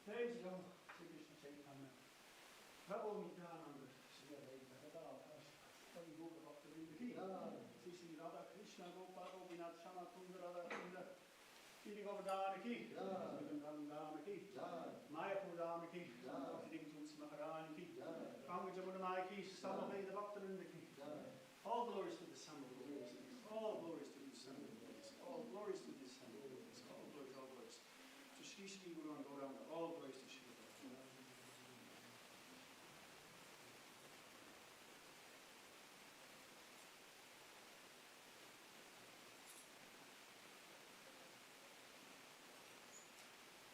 Praise Him, Sri Krishna Caitanya. Prabhu Nityananda, Sri Advaita, Hari Guru Bhakta Vrinda Ki, Sri Radha Krishna Gopal Gopinath Shama Kunda Radha Kunda, Shri Govardhan Ki, Sri Govardhan Ki, Mayapur Dham Ki, Shri Tulsi Maharani Ki, Ganga Jamuna Ki, Samaveda Bhakta Vrinda Ki. All glories to the Son of Glories. All glories to the Son of Glories. All glories to the Son of Glories. All glories, all glories. To Shri Shri Guru and Gauranga. All glories to Shri Guru.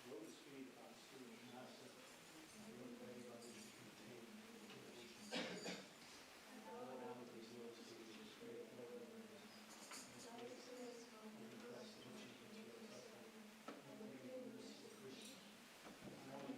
Those feet are still massive. Everybody got this contained. All down these little stages, straight forward. Krishna.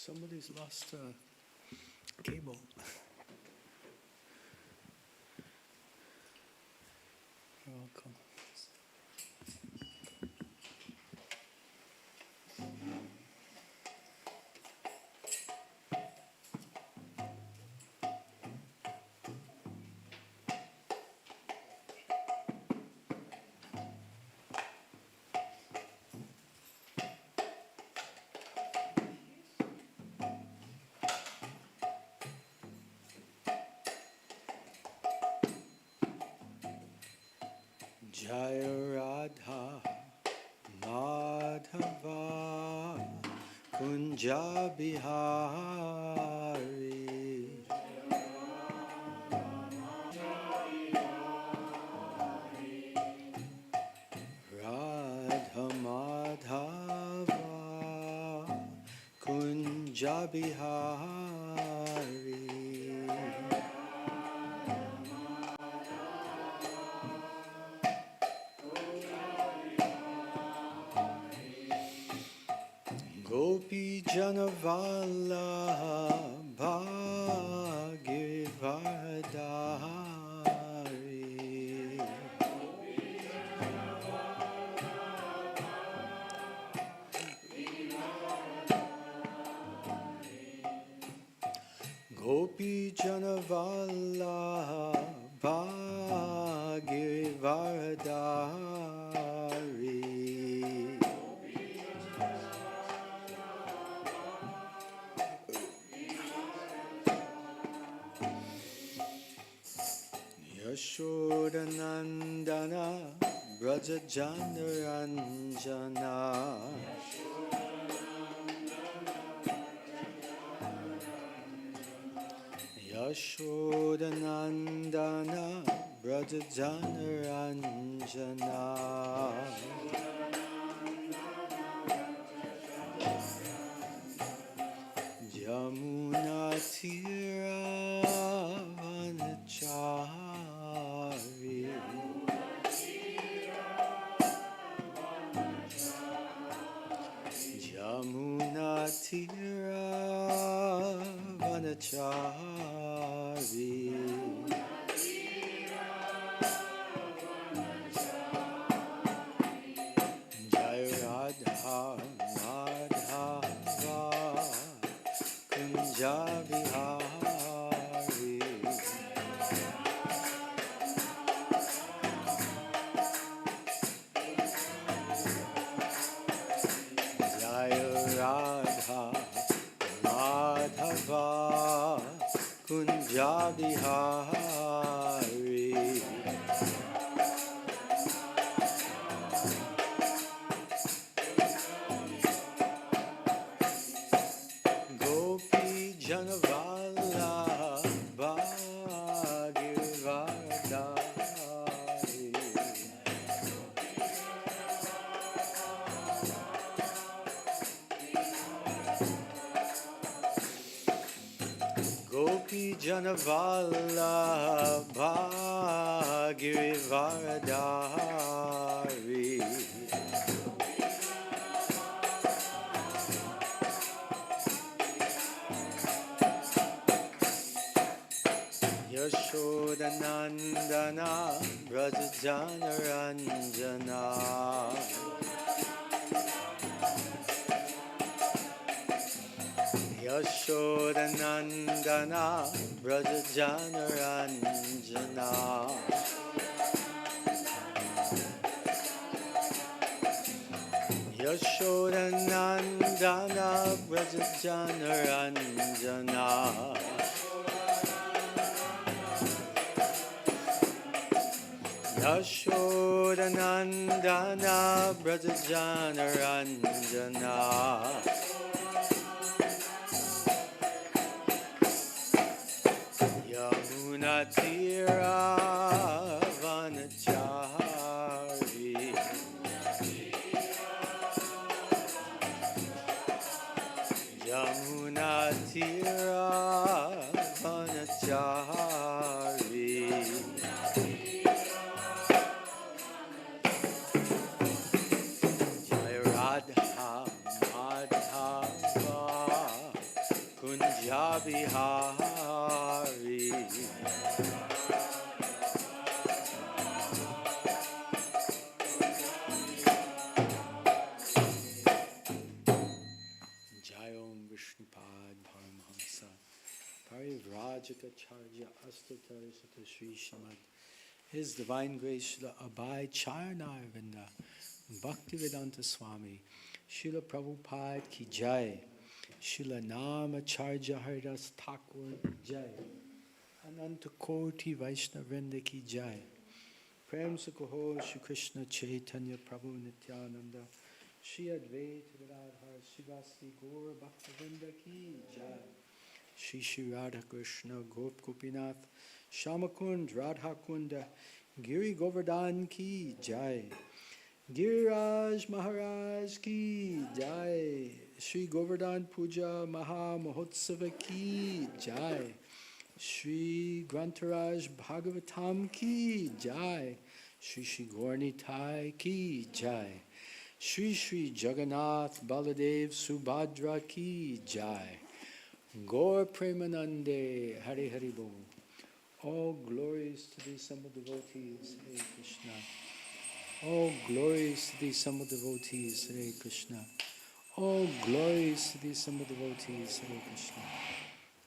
Somebody's lost a cable. You're welcome. Jaya Radha Madhava Kunja Bihari Radha Madhava Kunja Bihari Gopi Janavala Bhagivardhari Gopi Janavala Bhagivardhari Yashodanandana Brajajanaranjana Yashodanandana Brajajanaranjana Yamuna Tira Vanachari Yamuna Tira Vanachari Jai Radha Madhava Kunja Bihari Jaya Radha Madhava Kunja Bihari Gopi Janavala Bhagivardhari Gopi Janavala Bhagivardhari Yashodanandana Brajajanaranjana Yashodanandana Brajajanaranjana Yashodanandana Brajajanaranjana Yashodanandana Brajajanaranjana Yamuna Tira Vanachari Yamuna Tira Vanachari Jai Radha Madhava Bihari. Jayom Vishnupad Paramahamsa Parivrajikacharya Astatar Sata Sri Srimad His Divine Grace Srila Abhay Charanarvinda Bhaktivedanta Swami Srila Prabhupada Ki Jai Srila Namacharya Haridas Thakur Jai Ananta Koti Vaishnavrinda Ki Jai Prem Sukaho Shri Krishna Chaitanya Prabhu Nityananda Shri Advaita Gadadhar Shivasti Gaura Bhaktivinoda Ki Jai Shri Shri Radha Krishna Gop Gopinath Shamakund Radha Kunda Giri Govardhan Ki Jai Giriraj Maharaj Ki Jai Shri Govardhan Puja Maha Mahotsava Ki Jai Shri Grantaraj Bhagavatam Ki Jai Shri Shri Gaurnitai Ki Jai Shri Shri Jagannath Baladev Subhadra Ki Jai Gaur Premanande Hari Hari Bol. All glories to the assembled devotees, Hare Krishna. All glories to the assembled devotees, Hare Krishna. All glories to the assembled devotees, Hare Krishna.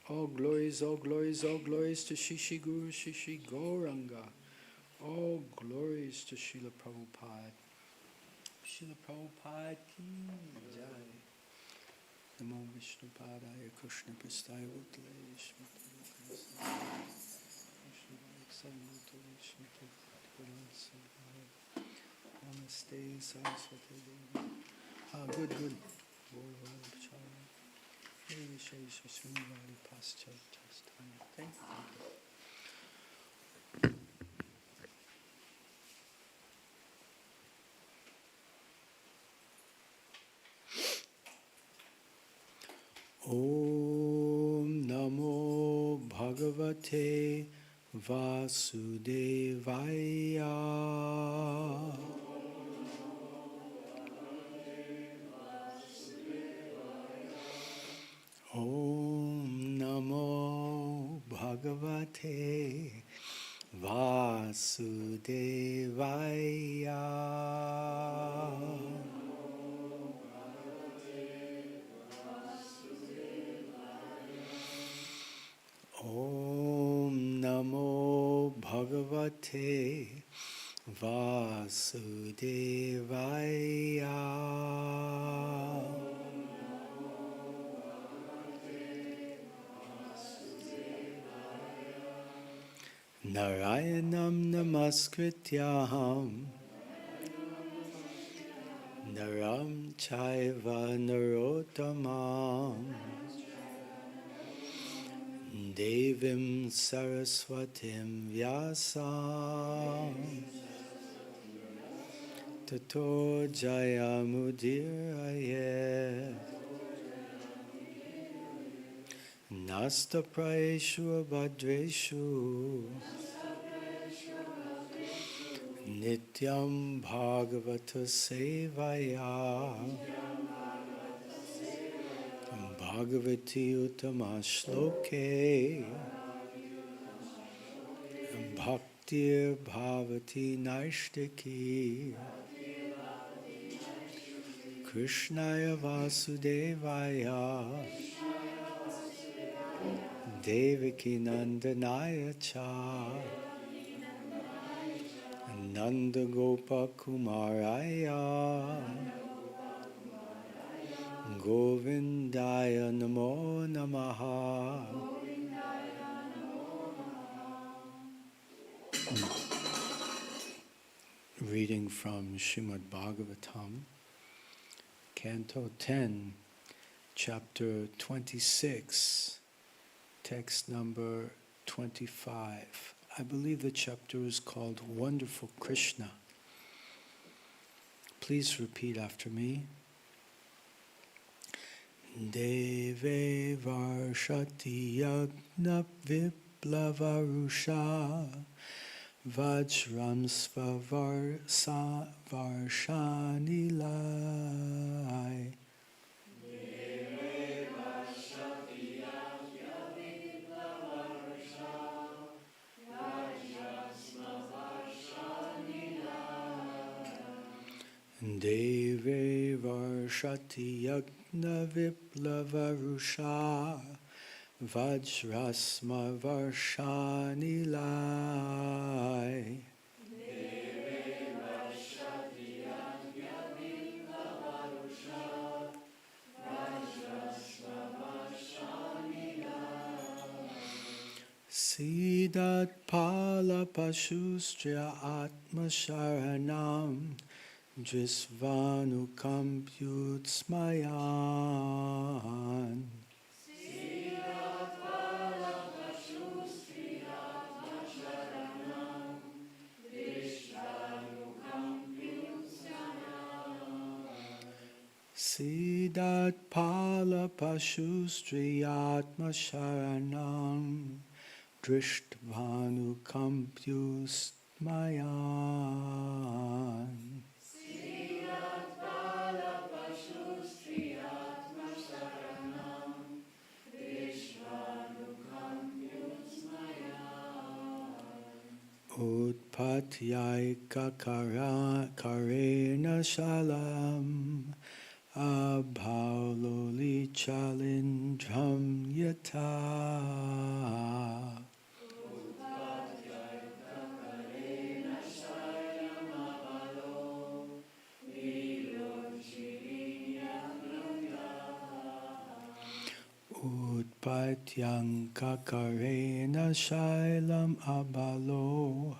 All glories, all glories, all glories to Shri Shri Guru, Shri Shri Gauranga. All glories to Srila Prabhupada. Srila Prabhupada Ki Jai. Namo Vishnupadaya Krishna Prastaya Bhutale Shmita Krishna Samutale Shmita Krishna Namaste Saraswati Devi. Good. Vishesha Srimali Paschatastanya. Thank you. Om Namo Bhagavate Vasudevaya. Om Namo Bhagavate Vasudevaya. Om Namo Bhagavate Vasudevaya. Narayanam Namaskrityam Naram Chaiva Narottamam Devim Saraswatim Vyasam Tato Jayamudiraye Nasta Praeshu Abhadreshu Nityam Bhagavata Sevaya Bhagavati Uttama Shloke Bhaktir Bhavati Naishtaki Krishnaya Vasudevaya Devaki Nandanaya Cha Nanda Gopa Kumaraya Govindaya Namo Namaha. Reading from Srimad Bhagavatam, Canto 10, Chapter 26, Text number 25. I believe the chapter is called Wonderful Krishna. Please repeat after me. Deve Varshati Yagna Viplavarusha Vajram Svavarsa Varshanilai Deve varshati yagna viplavarusha vajrasma varshani lai. Siddhat pala pashustrya atma sharanam Drisvanukampyutsmayan. Siddhat pala pashustriyatma sharanam Drishtvanukampyutsmayan. Utpatyaika karena shalam abhauloli chalindram yata. Utpatyanka karena shailam abalo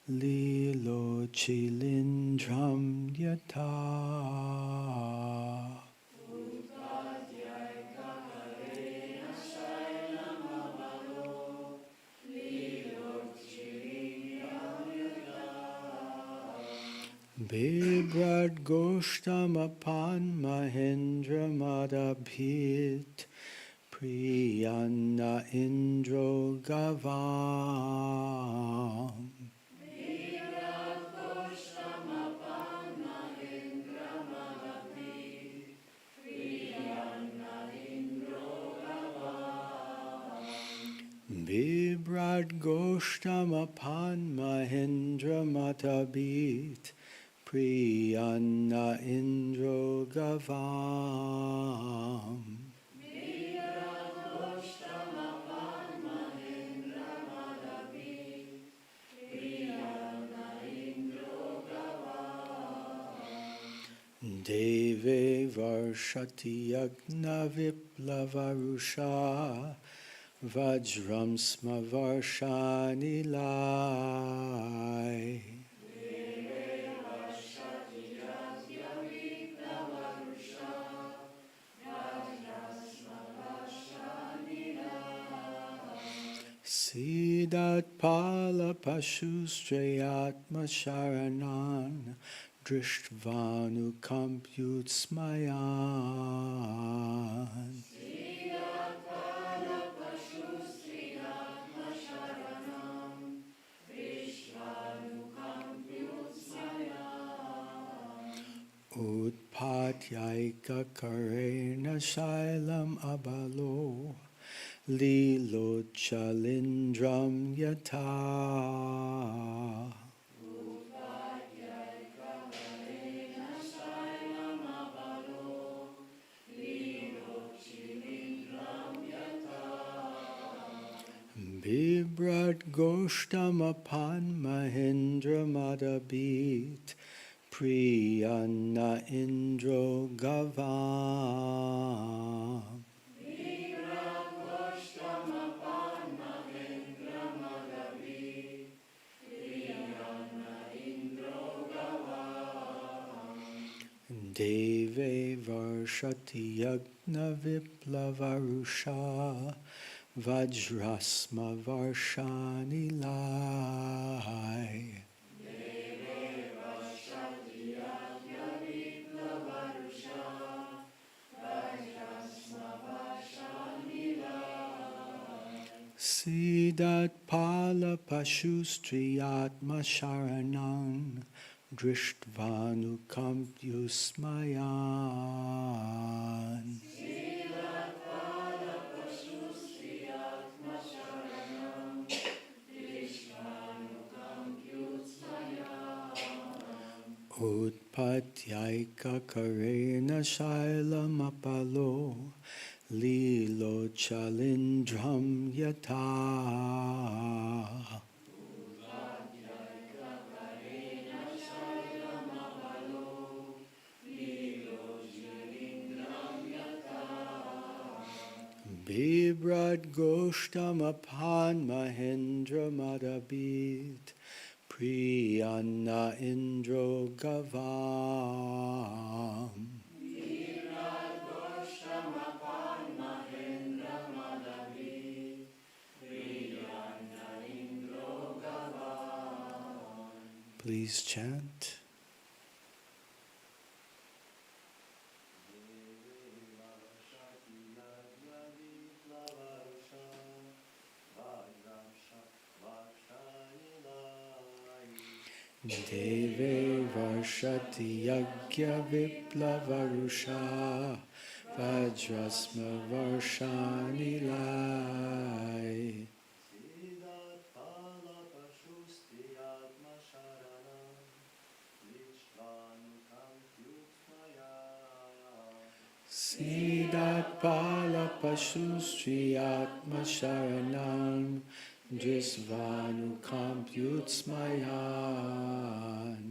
lilo chilindram yata. Bibrad Goshtamapan Mahendra Madabhit Priyanna Indro Gavam. Bibrad Goshtamapan Mahendra Matabit Priyanna Indro Gavam. Deve varshati yagna viplavarusha vajram smavarshani lai. Siddhat pala pashustrayatma sharanan Drishtvanukampyutsmayan. Utpatyaika karena shailam abalo lilo chalindram yata. Bibrad Goshtamapan Mahendra Madabit Priyanna Indro Gavam. Deve varshati yagna viplavarusha vajrasma varshani lai. Siddhat pala pashustriyatma sharanam Drishtvanukampyutsmayan. Utpatyaika karena shailamapalo lilo chalindram yata. Bibrad Goshtamapan Mahendra Madhabit Priyanna Indro Gavam. Bibrad Goshtamapan Mahendra Madhabit Priyanna Indro Gavam. Please chant. Deve Varshati Yagya Viplavarusha Vajrasma Varshani Lai. Siddhat Pala Pashusti Atma Sharanam Lichvanukam Yuksmaya. Siddhat Pala Pashusti Atma Sharanam Drisvanu Kampyutsmayan.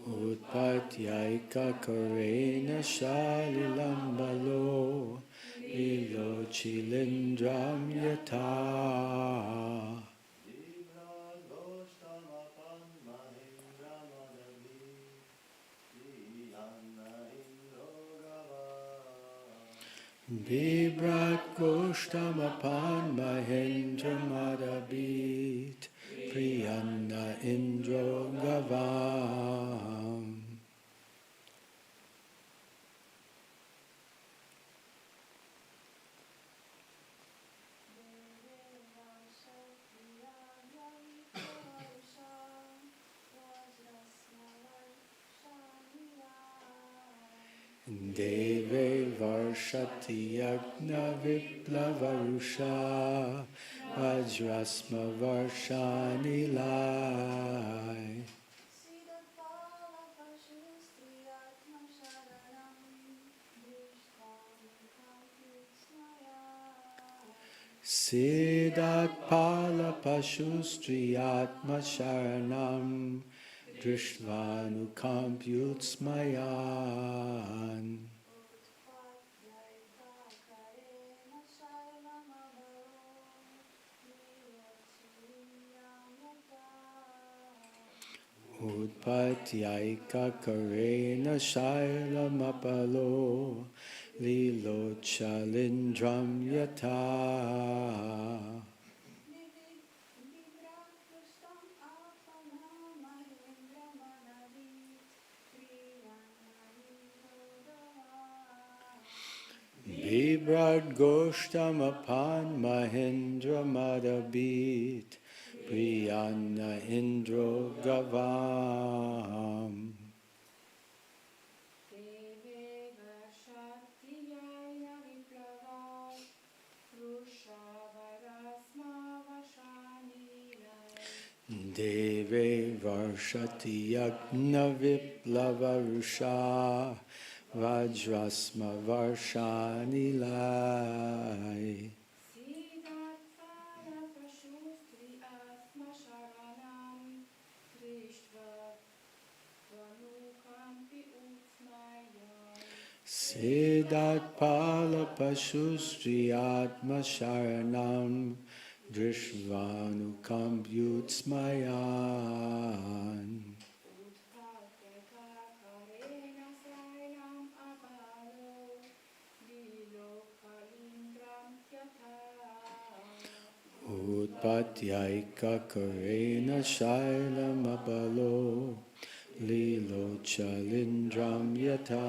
Utpatyaika karena shalilambalo lilo chilindram yata. Bibrat Goshtamapan Mahendra Madhabit Priyanna Indro Gavam. Deve Varshati Yagna Viplavarusha Vajrasma Varshani Lai. Siddhat Pala Pashustriyatma Sharanam Dristvanu Kampyutsmayan. Utpatyaika karena shailamapalo lilo chalindram yata. Bibrad Goshtamapan Mahendra Madhabit Priyanna Indro Gavam. Deve Varshati Yagna Viplavarusha Vajrasma Varshani Lai. Siddhat Pala Pashusti Atma Sharanam Drishvanu Kampyutsmayan. Utpatyaika karena shailamapalo lilo chalindram yata.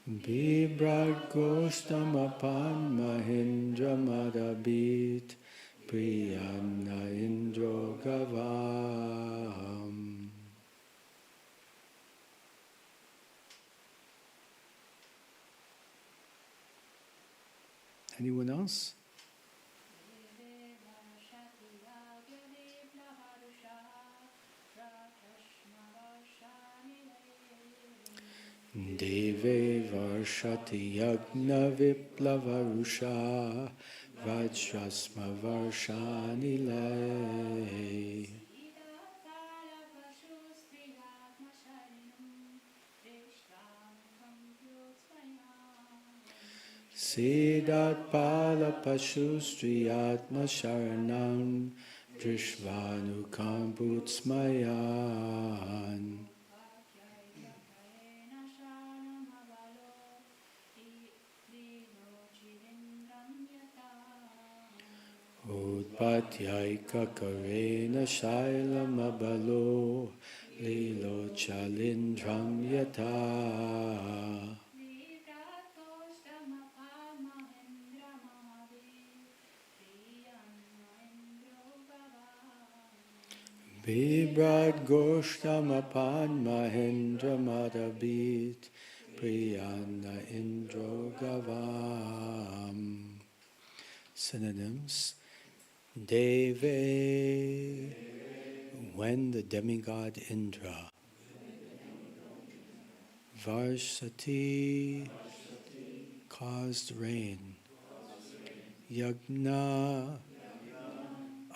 Bibrat Goshtamapan Mahindra Madabit Priyanna Indro Gavam. Anyone else? Deve Varshati Yagna Viplavarusha Vajrasma Varshanile Siddhat Pala Pashustriyatma Sharanam Drishvanukam Bhutsmayan Utpatyaika Karena Shailam Abalo Lilo Chalindram Yata Bibrat Goshtamapan Mahendra Madabit Priyanna Indro Gavam. Synonyms. Deve, when the demigod Indra. Varshati, caused rain. Yagna,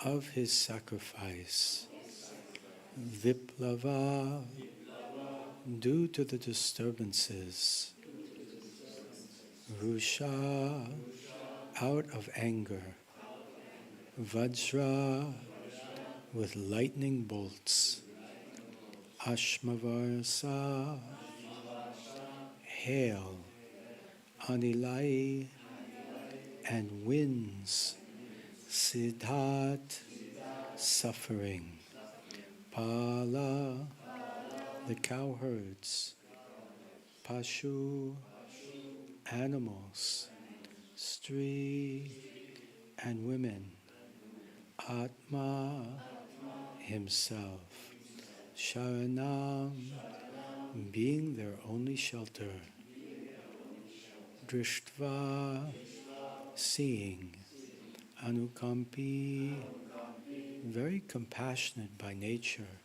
of his sacrifice. Viplava, due to the disturbances. Rusha, out of anger. Vajra, with lightning bolts. Ashmavarsa, hail. Anilai, and winds. Siddhat, suffering. Pala, the cowherds. Pashu, animals. Stri, and women. Atma, himself. Sharanam, being their only shelter. Drishtva, seeing. Anukampi, very compassionate by nature.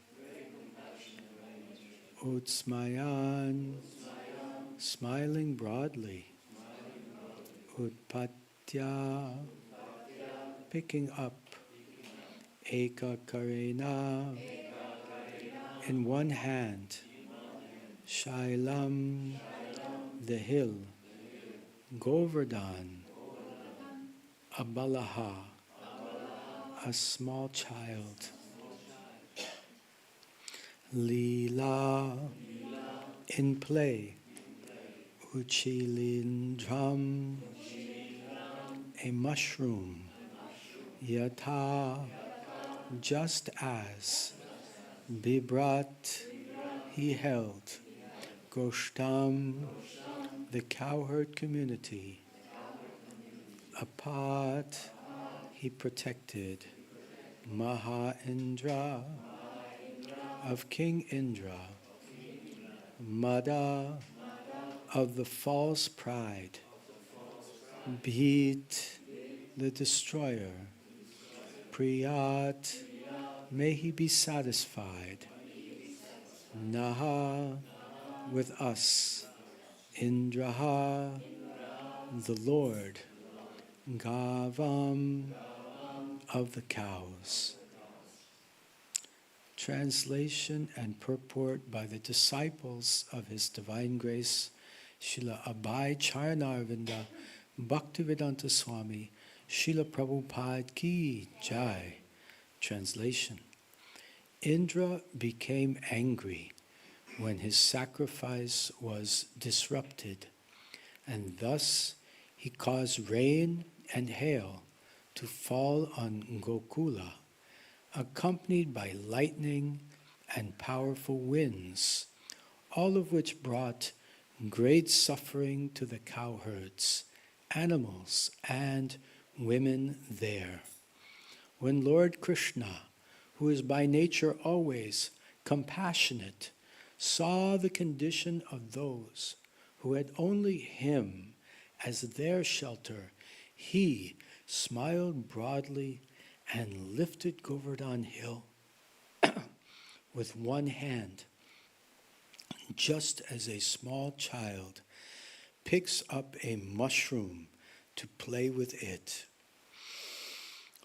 Utsmayan, smiling broadly. Utpatya, picking up. Eka Karena, in one hand. Shailam, the hill. Govardhan, Abalaha, a small child. Leela, in play. Uchilindram, a mushroom. Yatha, just as. Bibrat, he held. Goshtam, the cowherd community. Apat, he protected. Maha Indra, of King Indra. Mada, of the false pride. Bhit, the destroyer. Priyat, may he be satisfied. Naha, with us. Indraha, the Lord. Gavam, of the cows. Translation and purport by the disciples of His Divine Grace, Srila Abhay Charanarvinda Bhaktivedanta Swami, Srila Prabhupada Ki Jai. Translation. Indra became angry when his sacrifice was disrupted, and thus he caused rain and hail to fall on Gokula, accompanied by lightning and powerful winds, all of which brought great suffering to the cowherds, animals, and women there. When Lord Krishna, who is by nature always compassionate, saw the condition of those who had only him as their shelter, he smiled broadly and lifted Govardhan hill with one hand, just as a small child picks up a mushroom to play with it.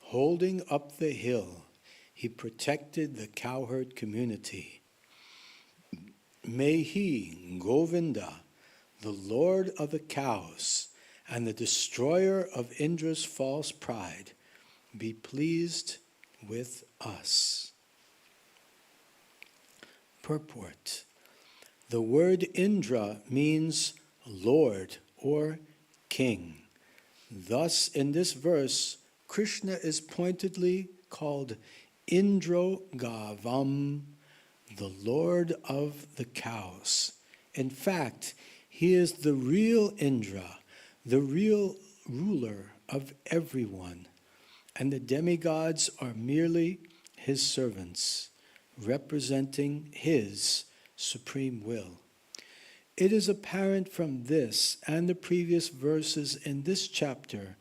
Holding up the hill, he protected the cowherd community. May he, Govinda, the Lord of the cows and the destroyer of Indra's false pride, be pleased with us. Purport. The word Indra means Lord or King. Thus, in this verse, Krishna is pointedly called Indro Gavam, the Lord of the cows. In fact, he is the real Indra, the real ruler of everyone, and the demigods are merely his servants, representing his supreme will. It is apparent from this and the previous verses in this chapter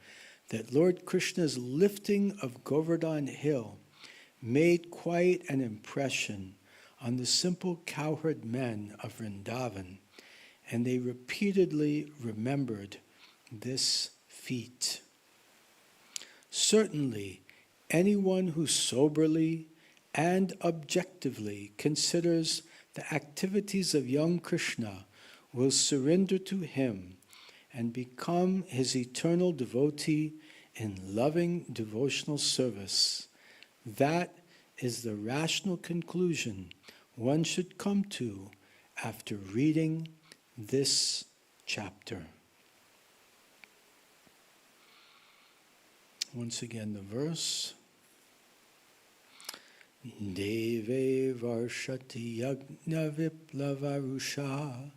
that Lord Krishna's lifting of Govardhan hill made quite an impression on the simple cowherd men of Vrindavan, and they repeatedly remembered this feat. Certainly, anyone who soberly and objectively considers the activities of young Krishna will surrender to him and become his eternal devotee in loving devotional service. That is the rational conclusion one should come to after reading this chapter. Once again, the verse. Deve varshati yagna viplavarusha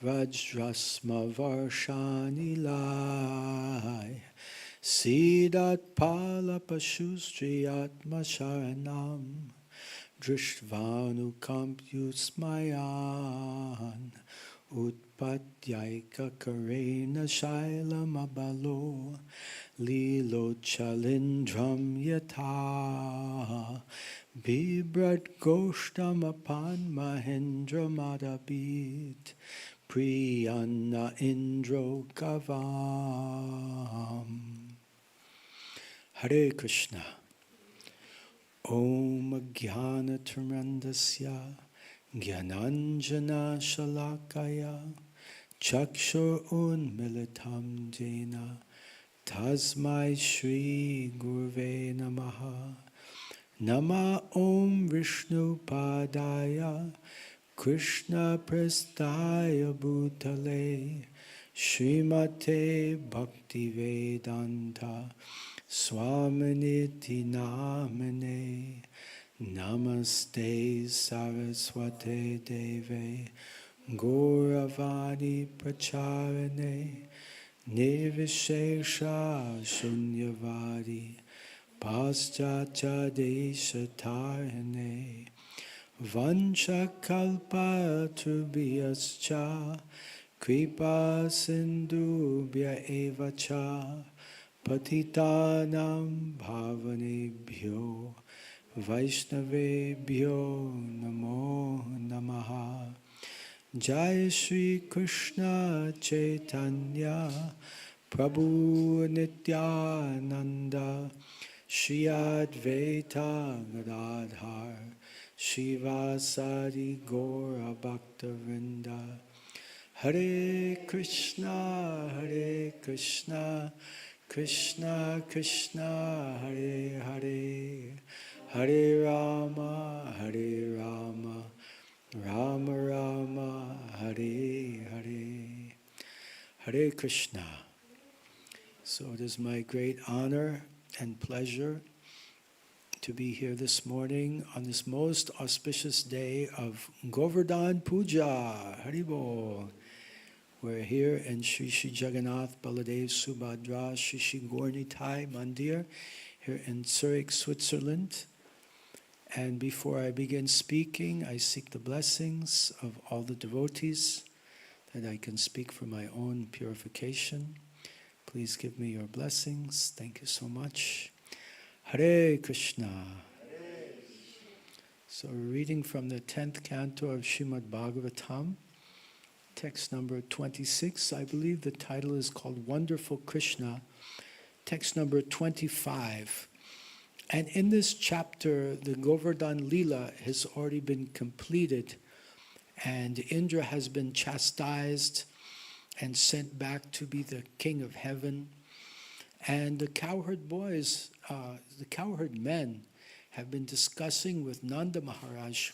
vajrasma varshani lai sidat pala pashustriyatma sharanam dristvanu kampyusmayan utpatyaika karena shailam abalo lilo chalindram yatha Bibrat Goshtam apan Mahendra Madabit Priyanna Indro Kavam. Hare Krishna. Om Jnana Tarandasya Jnananjana Shalakaya Chakshur Unmilitam Jena Tasmai Shri Gurve Namaha Nama Om Vishnu Padaya Krishna Prestaya Bhutale Srimate Bhakti Vedanta Swaminiti Namane Namaste Saraswate Deve Gauravani Pracharane Nirvishesha Shunyavadi Paschatya Deshatarane Vancha Kalpa Trubhyascha Kripa Sindhubhya Evacha Patitanam Bhavanebhyo Vaishnavebhyo Namo Namaha Jai Shri Krishna Chaitanya Prabhu Nityananda Shri Advaita Gadadhar Shivasadi Gaura Bhaktavinda Hare Krishna Krishna Krishna Hare Hare Hare Rama Rama Rama Hare Hare Hare Krishna. So it is my great honor and pleasure to be here this morning on this most auspicious day of Govardhan Puja. Haribol. We're here in Sri Sri Jagannath Baladev Subhadra Sri Sri Gornitai Mandir here in Zurich, Switzerland. And before I begin speaking, I seek the blessings of all the devotees that I can speak for my own purification. Please give me your blessings. Thank you so much. Hare Krishna. So we're reading from the 10th canto of Srimad Bhagavatam, text number 26. I believe the title is called Wonderful Krishna, text number 25. And in this chapter, the Govardhan Lila has already been completed, and Indra has been chastised and sent back to be the king of heaven. And the cowherd boys, the cowherd men, have been discussing with Nanda Maharaj,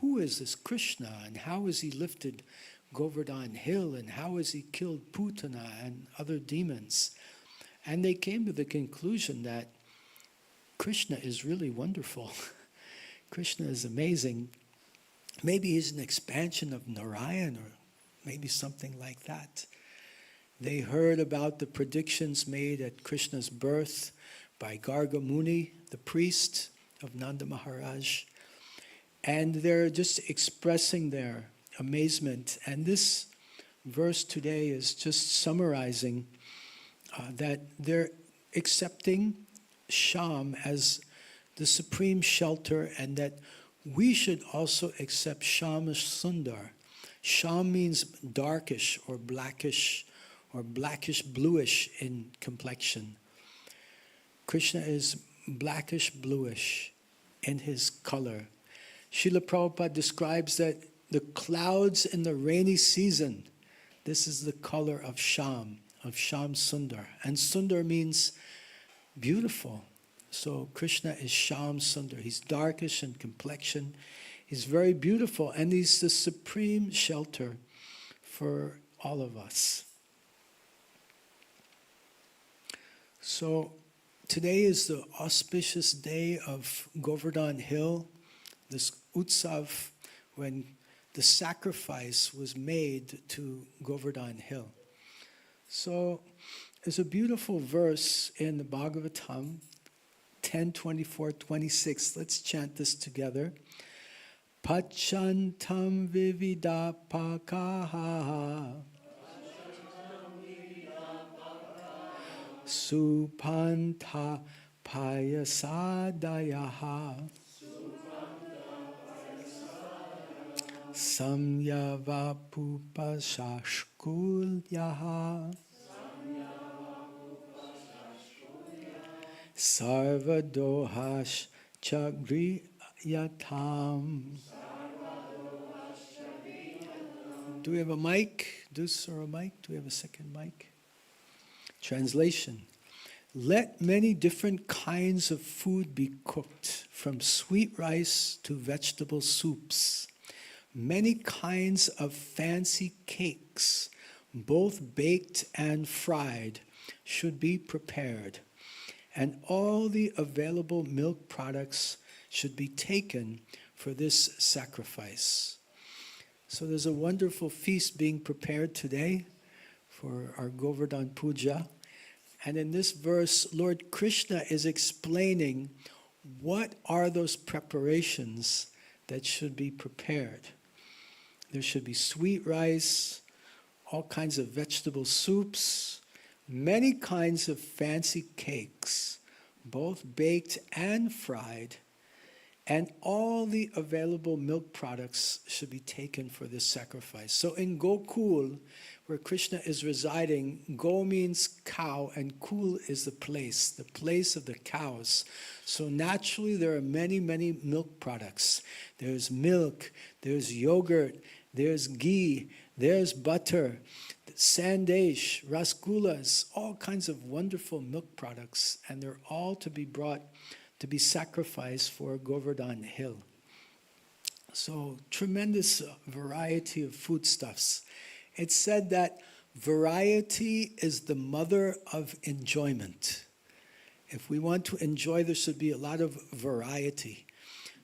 who is this Krishna, and how has he lifted Govardhan Hill, and how has he killed Putana and other demons. And they came to the conclusion that Krishna is really wonderful. Krishna is amazing. Maybe he's an expansion of Narayan, or maybe something like that. They heard about the predictions made at Krishna's birth by Garga Muni, the priest of Nanda Maharaj. And they're just expressing their amazement. And this verse today is just summarizing that they're accepting Sham as the supreme shelter, and that we should also accept Sham Sundar. Sham means darkish or blackish bluish in complexion. Krishna is blackish bluish in his color. Srila Prabhupada describes that the clouds in the rainy season, this is the color of Sham Sundar. And Sundar means beautiful. So Krishna is Sham Sundar. He's darkish in complexion. He's very beautiful, and he's the supreme shelter for all of us. So today is the auspicious day of Govardhan Hill, this Utsav, when the sacrifice was made to Govardhan Hill. So there's a beautiful verse in the Bhagavatam, 10:24-26. Let's chant this together. Pachantam vividapakaha supanta payasadayaha samyavapupashashkulyaha Sarvadohash chagriyatam. Do we have a mic? Do we have a second mic? Translation. Let many different kinds of food be cooked, from sweet rice to vegetable soups. Many kinds of fancy cakes, both baked and fried, should be prepared. And all the available milk products should be taken for this sacrifice. So there's a wonderful feast being prepared today for our Govardhan Puja. And in this verse, Lord Krishna is explaining what are those preparations that should be prepared. There should be sweet rice, all kinds of vegetable soups, many kinds of fancy cakes, both baked and fried, and all the available milk products should be taken for this sacrifice. So in Gokul, where Krishna is residing, Go means cow, and Kul is the place of the cows. So naturally there are many, many milk products. There's milk, there's yogurt, there's ghee, there's butter, sandesh, rasgullas, all kinds of wonderful milk products, and they're all to be brought to be sacrificed for Govardhan Hill. So tremendous variety of foodstuffs. It's said that variety is the mother of enjoyment. If we want to enjoy, there should be a lot of variety.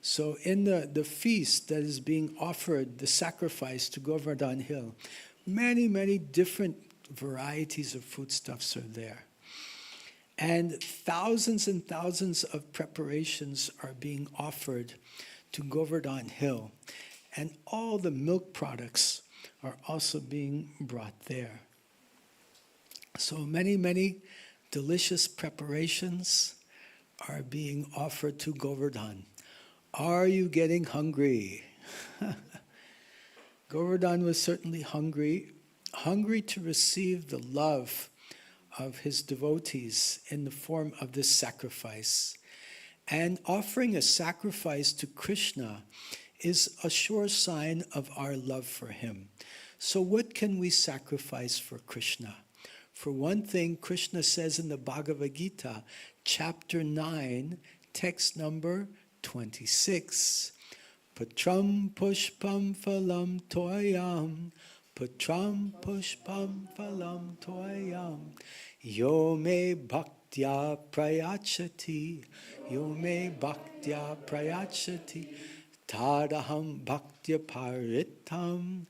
So in the feast that is being offered, the sacrifice to Govardhan Hill, many, many different varieties of foodstuffs are there. And thousands of preparations are being offered to Govardhan Hill. And all the milk products are also being brought there. So many, many delicious preparations are being offered to Govardhan. Are you getting hungry? Govardhan was certainly hungry to receive the love of his devotees in the form of this sacrifice. And offering a sacrifice to Krishna is a sure sign of our love for him. So what can we sacrifice for Krishna? For one thing, Krishna says in the Bhagavad Gita, chapter 9, text number 26, Patram pushpam phalam toyam, Patram pushpam phalam toyam, Yo me bhaktya prayachati, Yo me bhaktya prayachati, Tadaham bhaktya paritam,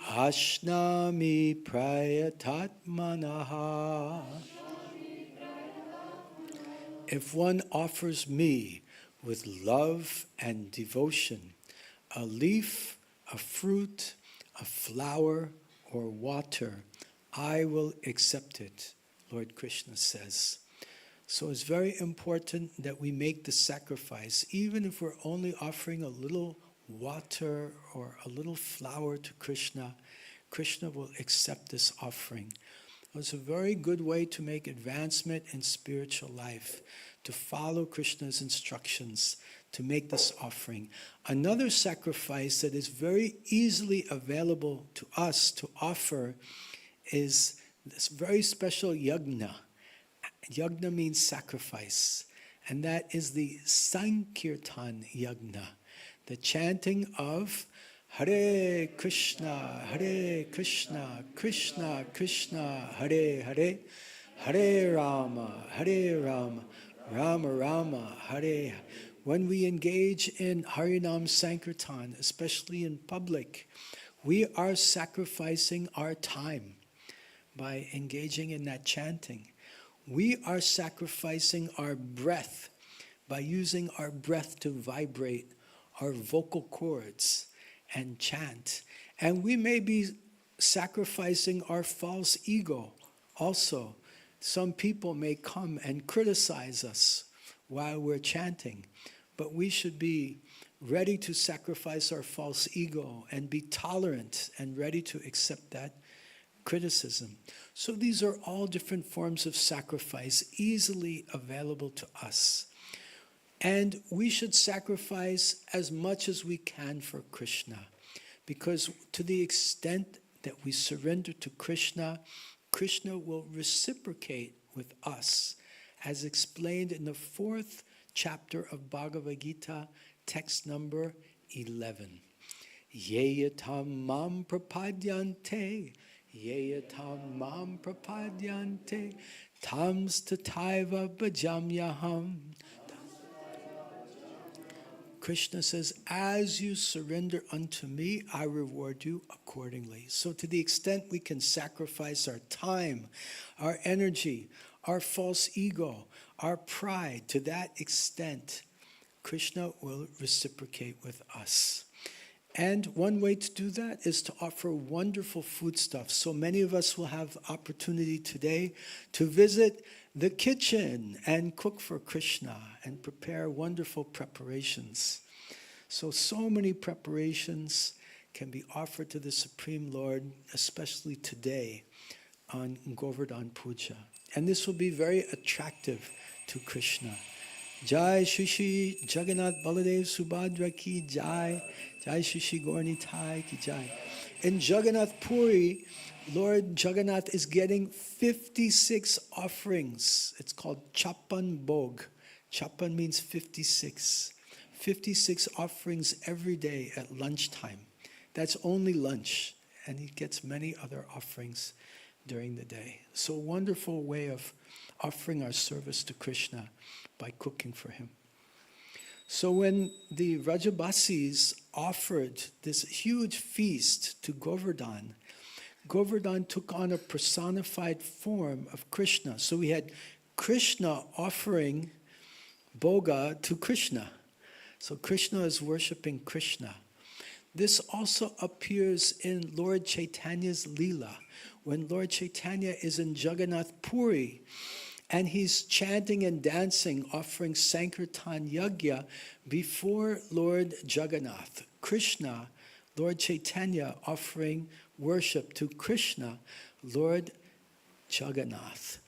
Ashnami prayatatmanaha. If one offers me with love and devotion a leaf, a fruit, a flower, or water, I will accept it, Lord Krishna says. So it's very important that we make the sacrifice, even if we're only offering a little water or a little flower to Krishna. Krishna will accept this offering. It's a very good way to make advancement in spiritual life, to follow Krishna's instructions, to make this offering. Another sacrifice that is very easily available to us to offer is this very special yajna. Yajna means sacrifice, and that is the Sankirtan yajna, the chanting of Hare Krishna, Krishna Krishna, Hare Hare, Hare Rama, Rama Rama, Hare. When we engage in Harinam Sankirtan, especially in public, we are sacrificing our time by engaging in that chanting. We are sacrificing our breath by using our breath to vibrate our vocal cords and chant. And we may be sacrificing our false ego also. Some people may come and criticize us while we're chanting, but we should be ready to sacrifice our false ego and be tolerant and ready to accept that criticism. So these are all different forms of sacrifice easily available to us. And we should sacrifice as much as we can for Krishna, because to the extent that we surrender to Krishna, Krishna will reciprocate with us, as explained in the 4th chapter of Bhagavad Gita, text number 11. Yeyatam mam prapadyante, yeyatam mam prapadyante, tams tataiva bhajamyaham. Krishna says, as you surrender unto me, I reward you accordingly. So to the extent we can sacrifice our time, our energy, our false ego, our pride, to that extent, Krishna will reciprocate with us. And one way to do that is to offer wonderful foodstuffs. So many of us will have opportunity today to visit the kitchen and cook for Krishna and prepare wonderful preparations. So many preparations can be offered to the Supreme Lord, especially today on Govardhan Puja. And this will be very attractive to Krishna. Jai Shishi Jagannath Baladev Subhadra ki Jai, Jai Shishi Gaurnitai ki Jai. In Jagannath Puri, Lord Jagannath is getting 56 offerings. It's called Chapan Bhog. Chapan means 56. 56 offerings every day at lunchtime. That's only lunch. And he gets many other offerings during the day. So a wonderful way of offering our service to Krishna by cooking for him. So when the Vrajabasis offered this huge feast to Govardhan, Govardhan took on a personified form of Krishna. So we had Krishna offering Bhoga to Krishna. So Krishna is worshipping Krishna. This also appears in Lord Chaitanya's Leela, when Lord Chaitanya is in Jagannath Puri, and he's chanting and dancing, offering Sankirtan Yagya before Lord Jagannath. Krishna, Lord Chaitanya offering worship to Krishna, Lord Jagannath.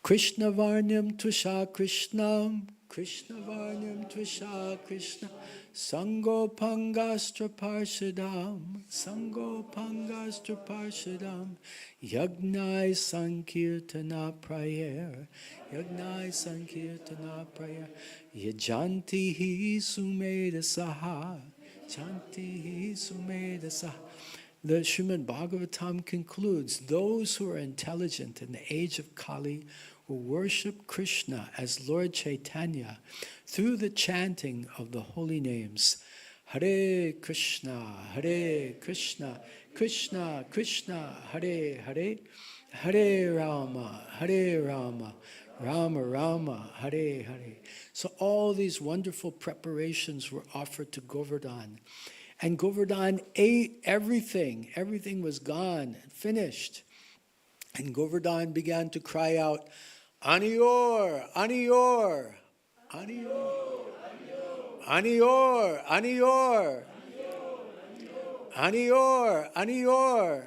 Krishna Varnam Tvisha Krishnam, Krishna Varnam Tvisha Krishna, Sango Pangastra Parshadam, Sango Pangastra Parshadam, Yagnai Sankirtana Prayer, Yagnai Sankirtana Prayer, Yajanti Hi Sumeda Saha, Janti Hi Sumeda Saha. The Srimad Bhagavatam concludes, those who are intelligent in the age of Kali who worship Krishna as Lord Chaitanya through the chanting of the holy names, Hare Krishna, Krishna Krishna, Hare Hare, Hare Rama, Rama Rama, Hare Hare. So all these wonderful preparations were offered to Govardhan. And Govardhan ate everything. Everything was gone, finished. And Govardhan began to cry out, Aniyor, Aniyor, Aniyor, Aniyor, Aniyor, Aniyor, Aniyor,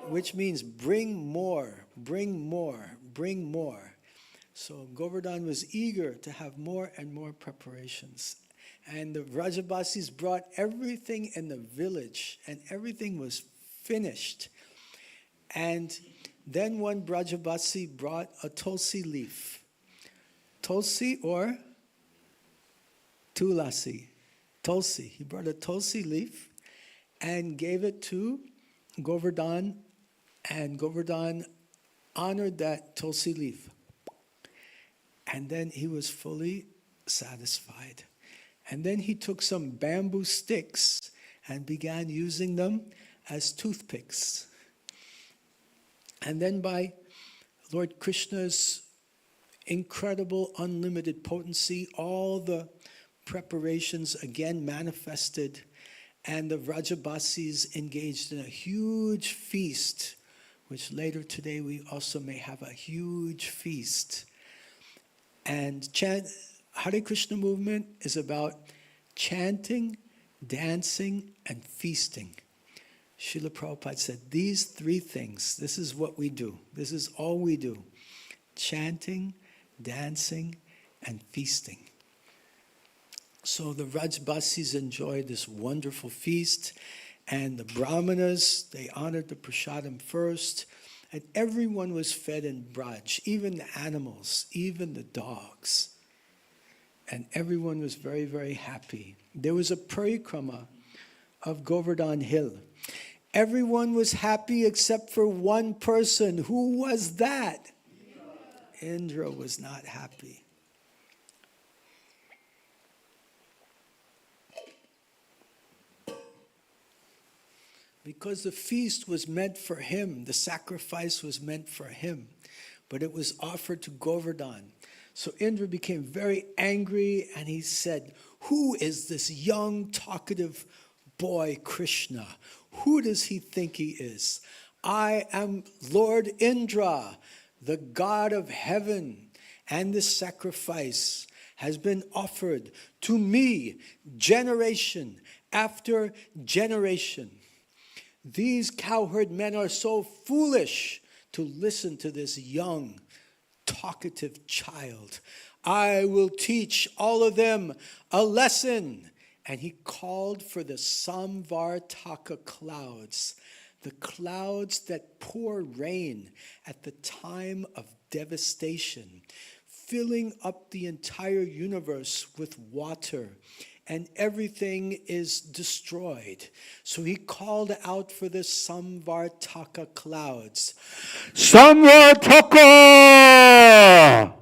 which means bring more, bring more, bring more. So Govardhan was eager to have more and more preparations. And the Vrajabasis brought everything in the village, and everything was finished. And then one Vrajabasi brought a tulsi leaf. Tulsi or tulasi? Tulsi. He brought a tulsi leaf and gave it to Govardhan, and Govardhan honored that tulsi leaf. And then he was fully satisfied. And then he took some bamboo sticks and began using them as toothpicks. And then by Lord Krishna's incredible unlimited potency, all the preparations again manifested, and the Vrajabasis engaged in a huge feast, which later today we also may have a huge feast. And Hare Krishna movement is about chanting, dancing, and feasting. Srila Prabhupada said, these three things, this is what we do. This is all we do. Chanting, dancing, and feasting. So the Vrajbasis enjoyed this wonderful feast, and the Brahmanas, they honored the prasadam first, and everyone was fed in Braj, even the animals, even the dogs. And everyone was very, very happy. There was a parikrama of Govardhan Hill. Everyone was happy except for one person. Who was that? Indra was not happy. Because the feast was meant for him, the sacrifice was meant for him, but it was offered to Govardhan. So Indra became very angry, and he said, who is this young, talkative boy, Krishna? Who does he think he is? I am Lord Indra, the god of heaven, and this sacrifice has been offered to me generation after generation. These cowherd men are so foolish to listen to this young, talkative child. I will teach all of them a lesson. And he called for the Samvartaka clouds, the clouds that pour rain at the time of devastation, filling up the entire universe with water, and everything is destroyed. So he called out for the Samvartaka clouds. Samvartaka!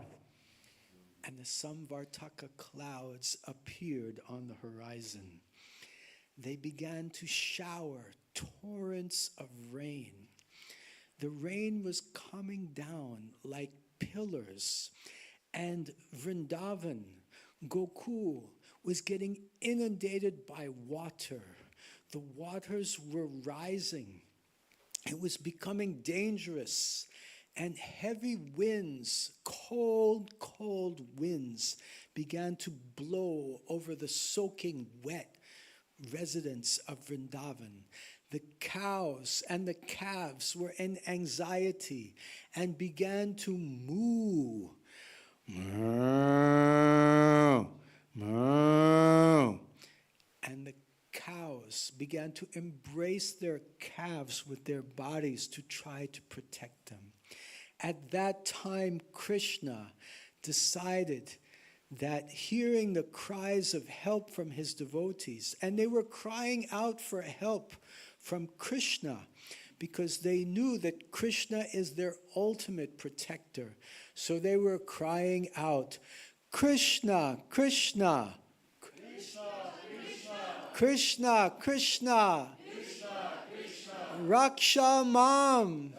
And the some Vartaka clouds appeared on the horizon. They began to shower torrents of rain. The rain was coming down like pillars, and Vrindavan, Gokul, was getting inundated by water. The waters were rising. It was becoming dangerous, and heavy winds, cold, cold winds, began to blow over the soaking wet residents of Vrindavan. The cows and the calves were in anxiety and began to moo. Moo, moo. And the cows began to embrace their calves with their bodies to try to protect them. At that time, Krishna decided that hearing the cries of help from his devotees, and they were crying out for help from Krishna because they knew that Krishna is their ultimate protector. So they were crying out, Krishna, Krishna, Krishna, Krishna, Raksha Mam,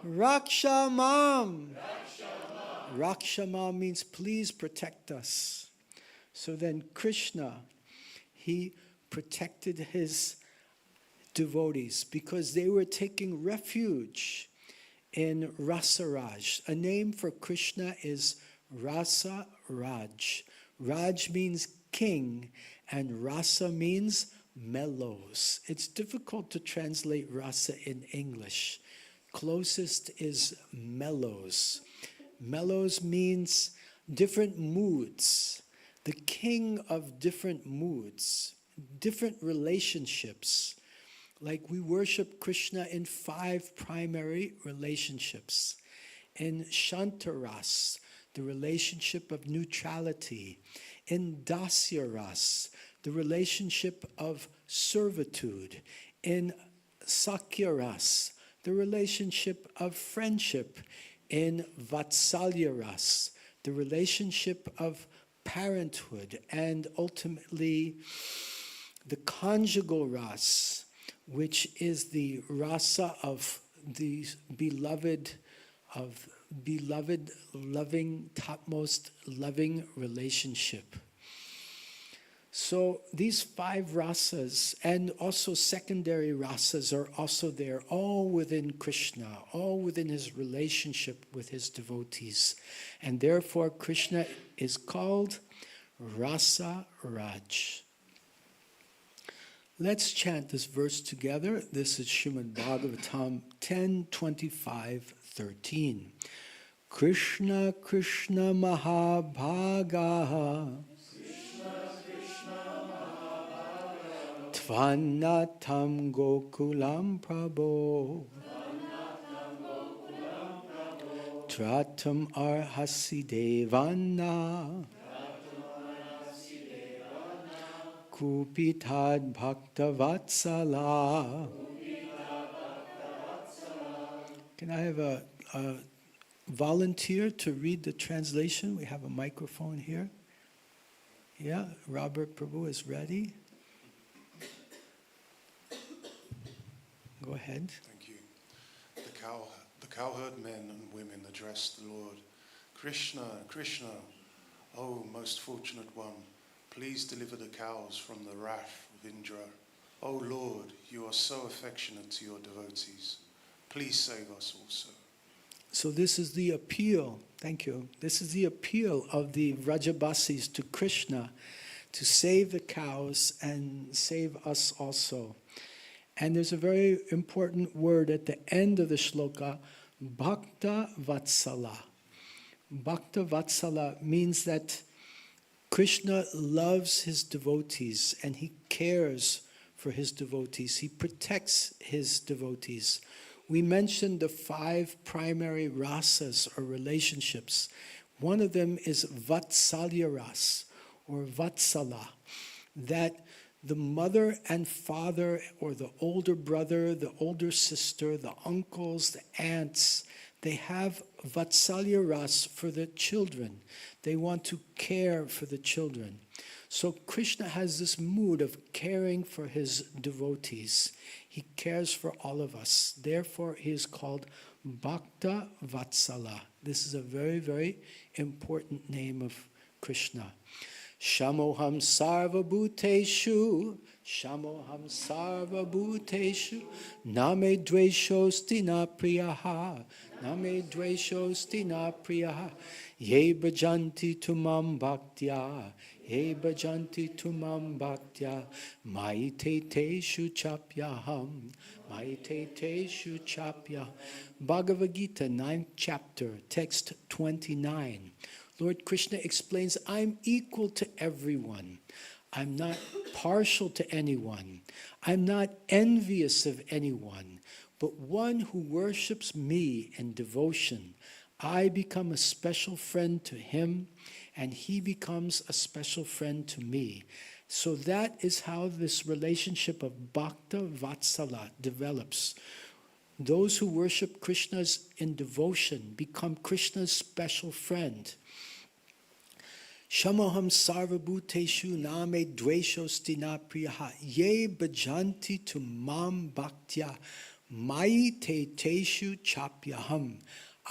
Raksha Mam. Raksha Mam means please protect us. So then Krishna, he protected his devotees because they were taking refuge in Rasaraj. A name for Krishna is Rasa Raj. Raj means king, and Rasa means mellows. It's difficult to translate rasa in English. Closest is mellows. Mellows means different moods, the king of different moods, different relationships. Like we worship Krishna in 5 primary relationships. In Shantaras, the relationship of neutrality. In Dasyaras, the relationship of servitude. In Sakyaras, the relationship of friendship. In Vatsalyaras, the relationship of parenthood. And ultimately, the conjugal ras, which is the rasa of the beloved, loving, topmost loving relationship. So these 5 rasas and also secondary rasas are also there, all within Krishna, all within his relationship with his devotees. And therefore Krishna is called Rasa Raj. Let's chant this verse together. This is Srimad Bhagavatam 10:25-13. Krishna Krishna Mahabhaga Tvanatam Gokulam Prabho Tratam Arhasi Devana Kupitad Bhakta Vatsala. Can I have a volunteer to read the translation? We have a microphone here. Yeah, Robert Prabhu is ready. Go ahead. Thank you. The cowherd men and women addressed the Lord. Krishna, Krishna, O most fortunate one, please deliver the cows from the wrath of Indra. O Lord, you are so affectionate to your devotees. Please save us also. So this is the appeal, thank you. This is the appeal of the Vrajabasis to Krishna to save the cows and save us also. And there's a very important word at the end of the shloka, Bhakta Vatsala. Bhakta Vatsala means that Krishna loves his devotees and he cares for his devotees. He protects his devotees. We mentioned the 5 primary rasas or relationships. One of them is Vatsalya ras or Vatsala, that the mother and father or the older brother, the older sister, the uncles, the aunts, they have Vatsalya ras for the children. They want to care for the children. So Krishna has this mood of caring for his devotees. He cares for all of us. Therefore, he is called Bhakta Vatsala. This is a very, very important name of Krishna. Shamoham sarva bhuteshu, shamoham sarva bhuteshu, name dveshosti na priyaha, name dveshosti na priyaha, ye bhajanti tumam bhaktya, ye bhajanti tumam bhaktya, maite teshu chapyaham, maite teshu chapyaham. Bhagavad Gita, 9th chapter, text 29. Lord Krishna explains, I'm equal to everyone. I'm not partial to anyone. I'm not envious of anyone. But one who worships me in devotion, I become a special friend to him, and he becomes a special friend to me. So that is how this relationship of Bhakta Vatsala develops. Those who worship Krishna in devotion become Krishna's special friend. Shamoham sarva bhuteshu name dveshosti na priyaha ye bhajanti tu mam bhaktya mai te teshu chapyaham.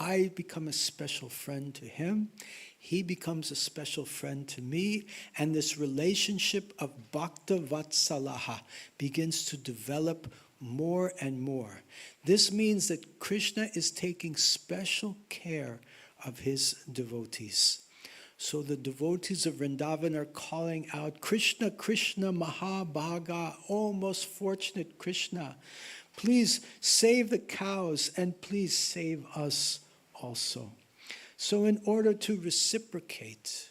I become a special friend to him. He becomes a special friend to me. And this relationship of Bhakta Vatsalaha begins to develop more and more. This means that Krishna is taking special care of his devotees. So the devotees of Vrindavan are calling out, Krishna, Krishna, Mahabhaga, oh most fortunate Krishna, please save the cows and please save us also. So in order to reciprocate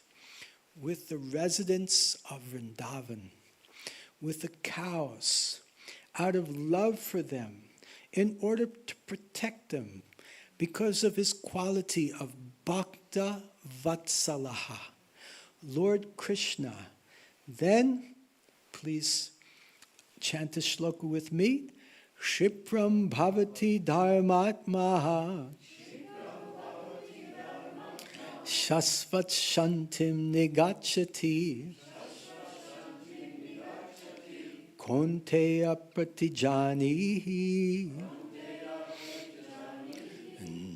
with the residents of Vrindavan, with the cows, out of love for them, in order to protect them, because of his quality of Bhakta Vatsalaha, Lord Krishna, then, please chant the shloka with me, Shipram Bhavati Dharmatmaha Shasvat Shantim Nigachati Konteya Pratijanihi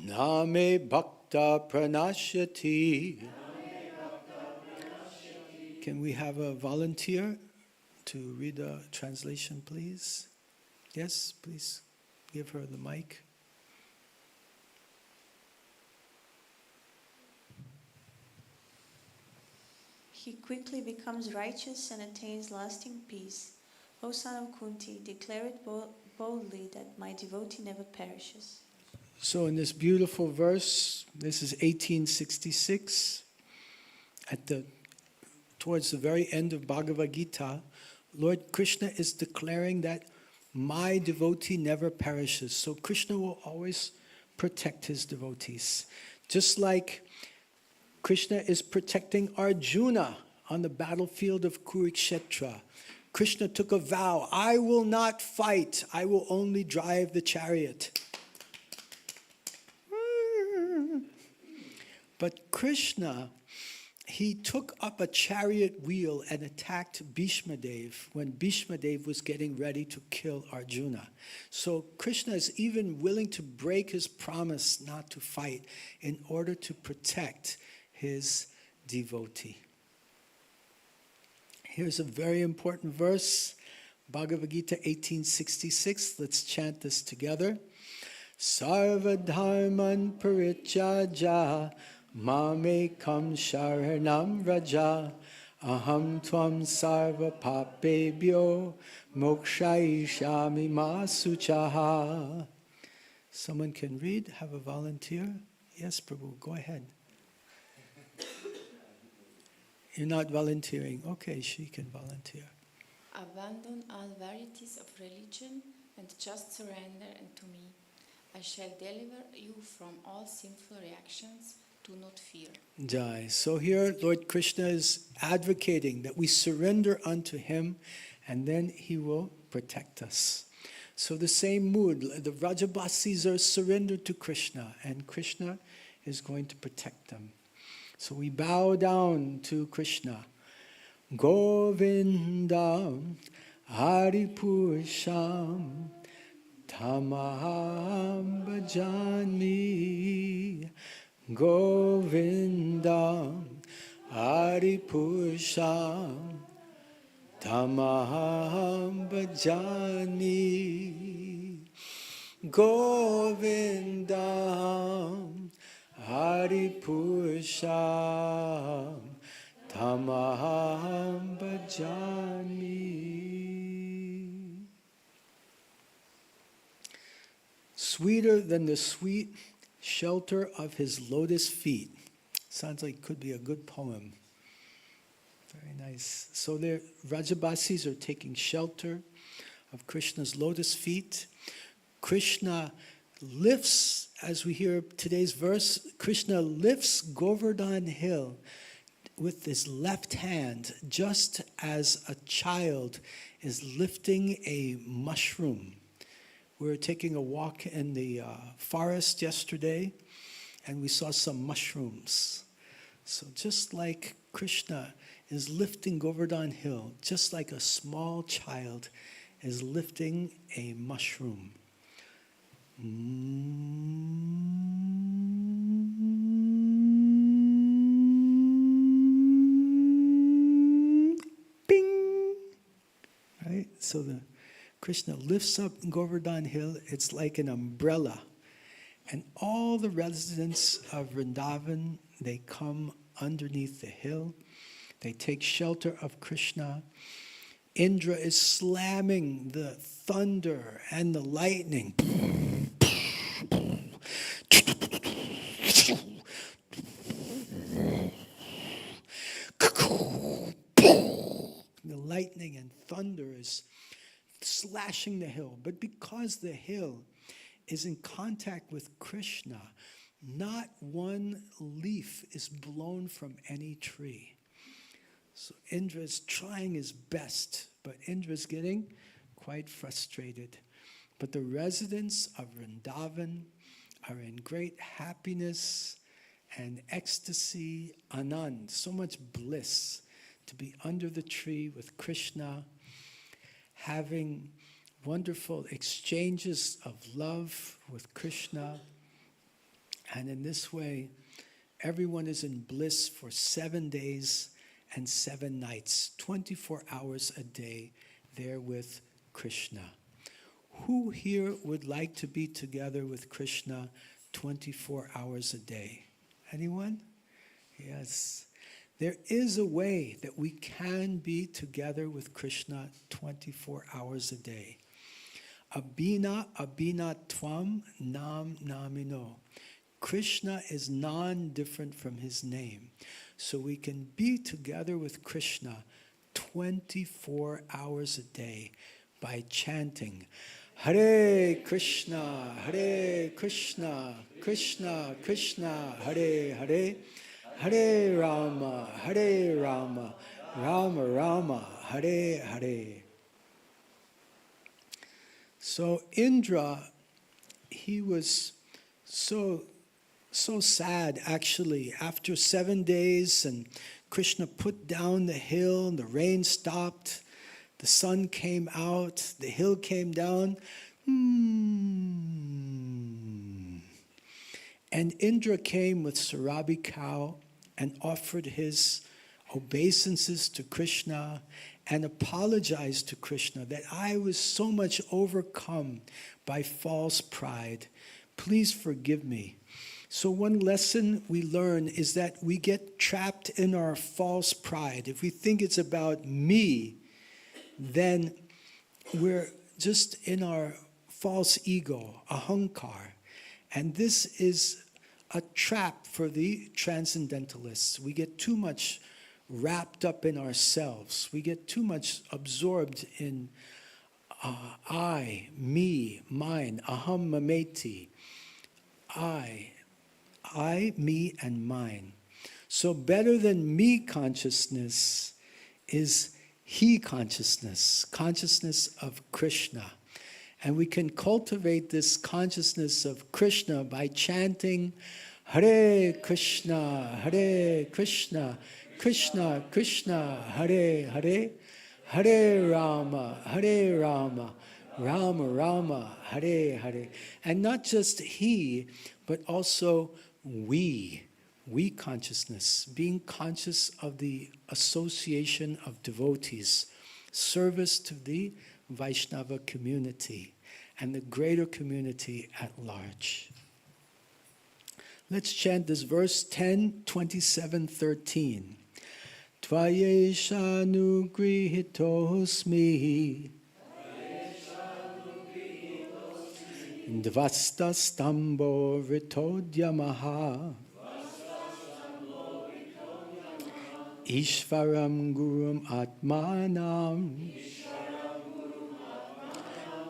Name Bhakta Pranashyati. Can we have a volunteer to read the translation, please? Yes, please give her the mic. He quickly becomes righteous and attains lasting peace. O son of Kunti, declare it boldly that my devotee never perishes. So in this beautiful verse, this is 1866, towards the very end of Bhagavad Gita, Lord Krishna is declaring that my devotee never perishes. So Krishna will always protect his devotees. Just like Krishna is protecting Arjuna on the battlefield of Kurukshetra. Krishna took a vow, I will not fight, I will only drive the chariot. But Krishna, he took up a chariot wheel and attacked Bhishma Dev when Bhishma Dev was getting ready to kill Arjuna. So Krishna is even willing to break his promise not to fight in order to protect his devotee. Here's a very important verse, Bhagavad Gita 1866. Let's chant this together. Sarva dharman parityajya mamekam sharanam raja aham tvam sarva papebhyo mokshayishami masuchaha. Someone can read? Have a volunteer? Yes, Prabhu, go ahead. You're not volunteering. Okay, she can volunteer. Abandon all varieties of religion and just surrender unto me. I shall deliver you from all sinful reactions. Do not fear. Jai. So here, Lord Krishna is advocating that we surrender unto him, and then he will protect us. So the same mood, the Vrajabasis are surrendered to Krishna, and Krishna is going to protect them. So we bow down to Krishna. Govinda Haripurusham Tamaham Bhajami. Govinda Haripurusham Tamaham Bhajami. Govinda Haripurusham Tamaham Bhajami. Sweeter than the sweet shelter of his lotus feet. Sounds like could be a good poem. Very nice. So the Vrajabasis are taking shelter of Krishna's lotus feet. Krishna lifts, as we hear today's verse, Krishna lifts Govardhan hill with his left hand, just as a child is lifting a mushroom. We were taking a walk in the forest yesterday, and we saw some mushrooms. So just like Krishna is lifting Govardhan hill, just like a small child is lifting a mushroom. Bing! Right? So the Krishna lifts up Govardhan hill, it's like an umbrella. And all the residents of Vrindavan, they come underneath the hill. They take shelter of Krishna. Indra is slamming the thunder and the lightning. The lightning and thunder is slashing the hill. But because the hill is in contact with Krishna, not one leaf is blown from any tree. So Indra is trying his best, but Indra is getting quite frustrated. But the residents of Vrindavan are in great happiness and ecstasy, anand, so much bliss to be under the tree with Krishna, having wonderful exchanges of love with Krishna. And in this way, everyone is in bliss for 7 days and 7 nights, 24 hours a day, there with Krishna. Who here would like to be together with Krishna 24 hours a day? Anyone? Yes. There is a way that we can be together with Krishna 24 hours a day. Abhina abhina tvam nam namino. Krishna is non-different from his name. So we can be together with Krishna 24 hours a day by chanting Hare Krishna, Krishna Krishna, Hare Hare, Hare Rama, Rama Rama, Hare Hare. So Indra, he was so sad actually. After 7 days and Krishna put down the hill and the rain stopped, the sun came out, the hill came down. And Indra came with Sarabi cow and offered his obeisances to Krishna and apologized to Krishna that I was so much overcome by false pride. Please forgive me. So one lesson we learn is that we get trapped in our false pride. If we think it's about me, then we're just in our false ego, ahankar. And this is a trap for the transcendentalists. We get too much wrapped up in ourselves. We get too much absorbed in I, me, mine, aham mameti. I, me, and mine. So better than me consciousness is he consciousness, consciousness of Krishna. And we can cultivate this consciousness of Krishna by chanting Hare Krishna, Krishna Krishna, Hare Hare, Hare Rama, Rama Rama, Hare Hare. And not just he, but also we consciousness, being conscious of the association of devotees, service to the Vaishnava community and the greater community at large. Let's chant this verse 10, 27, 13. Tvayesha nugrihitosmi Dvasta stambo ritodyamaha Ishvaram gurum atmanam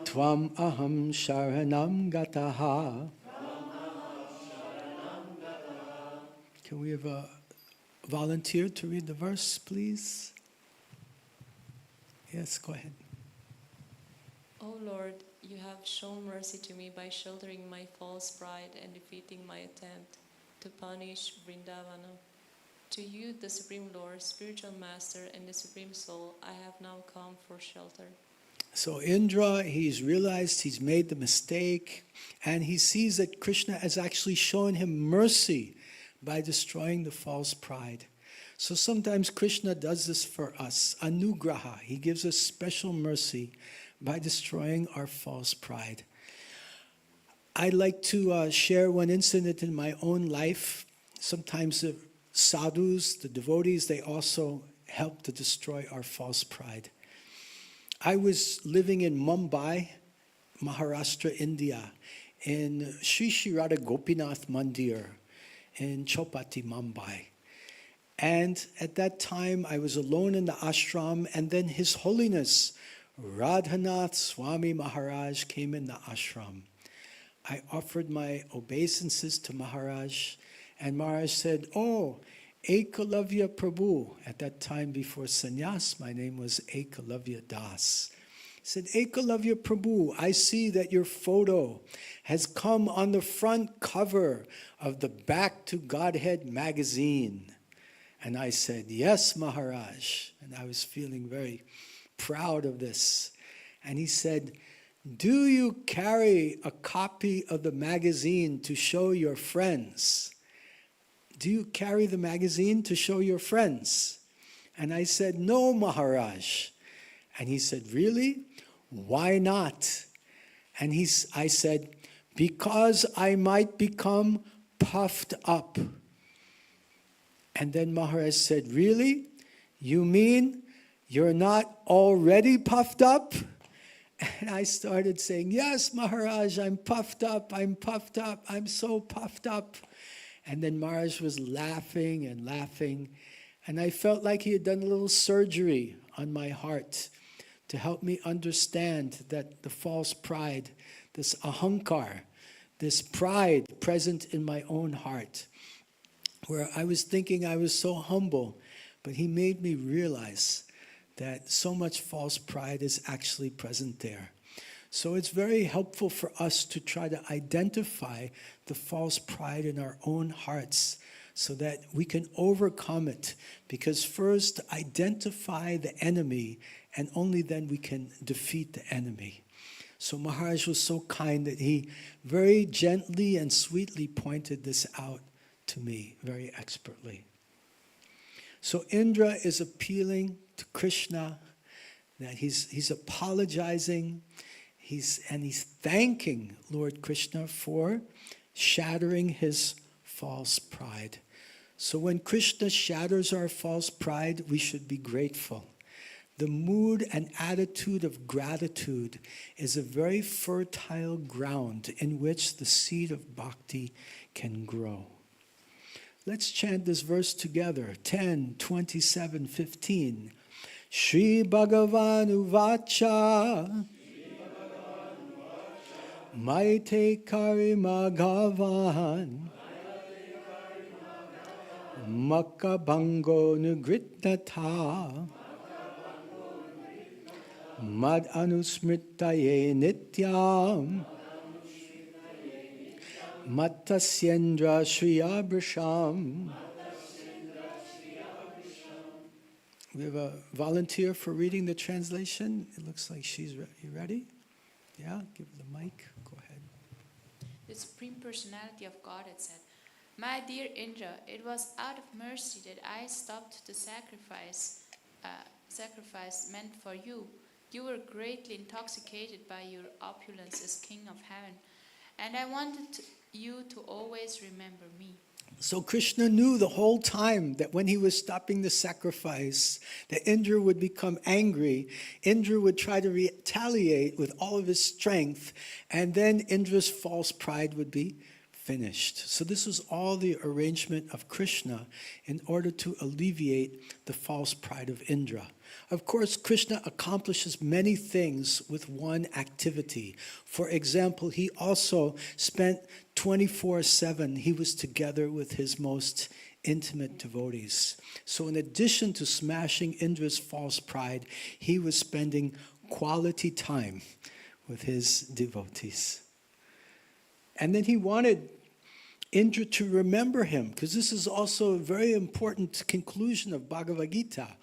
Tvam aham sharanam gataha. Can we have a volunteer to read the verse, please? Yes, go ahead. O Lord, you have shown mercy to me by sheltering my false pride and defeating my attempt to punish Vrindavana. To you, the Supreme Lord, spiritual master, and the Supreme Soul, I have now come for shelter. So Indra, he's realized he's made the mistake, and he sees that Krishna has actually shown him mercy by destroying the false pride. So sometimes Krishna does this for us, anugraha. He gives us special mercy by destroying our false pride. I'd like to share one incident in my own life. Sometimes the sadhus, the devotees, they also help to destroy our false pride. I was living in Mumbai, Maharashtra, India, in Sri Sri Radha Gopinath Mandir in Chopati, Mumbai. And at that time, I was alone in the ashram, and then His Holiness Radhanath Swami Maharaj came in the ashram. I offered my obeisances to Maharaj, and Maharaj said, "Oh, Ekalavya Prabhu." At that time, before sannyas, my name was Ekalavya Das. He said, "Ekalavya Prabhu, I see that your photo has come on the front cover of the Back to Godhead magazine." And I said, "Yes, Maharaj." And I was feeling very proud of this. And he said, "Do you carry a copy of the magazine to show your friends? Do you carry the magazine to show your friends?" And I said, "No, Maharaj." And he said, "Really? Why not?" And I said, "Because I might become puffed up." And then Maharaj said, "Really? You mean you're not already puffed up?" And I started saying, "Yes, Maharaj, I'm puffed up, I'm so puffed up." And then Maharaj was laughing and laughing. And I felt like he had done a little surgery on my heart to help me understand that the false pride, this ahankar, this pride present in my own heart, where I was thinking I was so humble, but he made me realize that so much false pride is actually present there. So it's very helpful for us to try to identify the false pride in our own hearts so that we can overcome it. Because first, identify the enemy, and only then we can defeat the enemy. So Maharaj was so kind that he very gently and sweetly pointed this out to me, very expertly. So Indra is appealing to Krishna, that he's apologizing, he's thanking Lord Krishna for shattering his false pride. So when Krishna shatters our false pride, we should be grateful. The mood and attitude of gratitude is a very fertile ground in which the seed of bhakti can grow. Let's chant this verse together, 10, 27, 15. Shri Bhagavan Uvacha Maite Karimagavan Makabhango Nugritnatha Mad Anusmritaye Nityam Mattasyendra Shriyabrisham. We have a volunteer for reading the translation. It looks like she's ready. You ready? Yeah, give her the mic. Go ahead. The Supreme Personality of God had said, "My dear Indra, it was out of mercy that I stopped the sacrifice meant for you. You were greatly intoxicated by your opulence as King of Heaven, and I wanted you to always remember me." So Krishna knew the whole time that when he was stopping the sacrifice, that Indra would become angry. Indra would try to retaliate with all of his strength, and then Indra's false pride would be finished. So this was all the arrangement of Krishna in order to alleviate the false pride of Indra. Of course, Krishna accomplishes many things with one activity. For example, he also spent 24/7, he was together with his most intimate devotees. So in addition to smashing Indra's false pride, he was spending quality time with his devotees. And then he wanted Indra to remember him, because this is also a very important conclusion of Bhagavad Gita.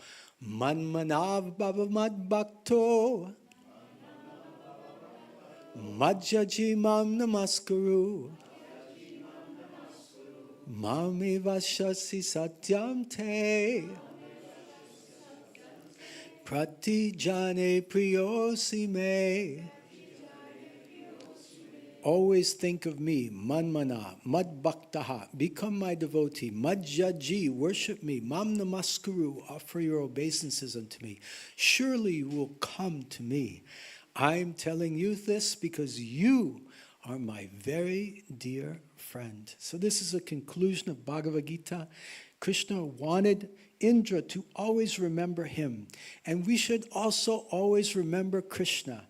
Manmanav bhavamad bhakto Majjaji mam namaskaru Mami vashasi satyam te Prati jane priyosi me. Always think of me, manmana, mad bhaktaha, become my devotee, madjaji, worship me, mam namaskuru, offer your obeisances unto me. Surely you will come to me. I'm telling you this because you are my very dear friend. So this is a conclusion of Bhagavad Gita. Krishna wanted Indra to always remember him. And we should also always remember Krishna.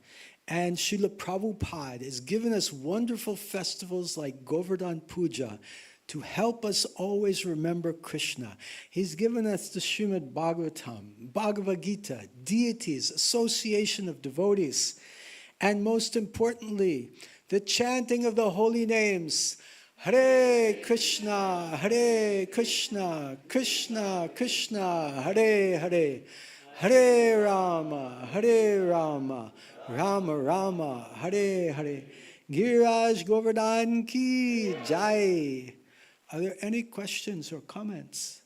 And Srila Prabhupada has given us wonderful festivals like Govardhan Puja to help us always remember Krishna. He's given us the Srimad Bhagavatam, Bhagavad Gita, deities, association of devotees, and most importantly, the chanting of the holy names. Hare Krishna, Krishna Krishna, Hare Hare, Hare Rama, Rama Rama, Hare Hare. Giriraj Govardhan ki jai. Are there any questions or comments?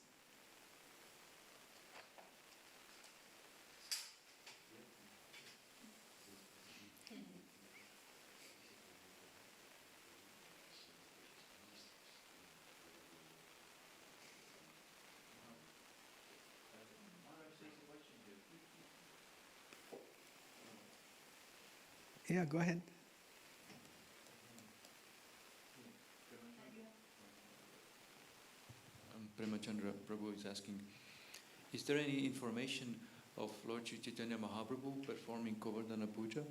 Yeah, go ahead. Premachandra Prabhu is asking, is there any information of Lord Chaitanya Mahaprabhu performing Govardhana Puja?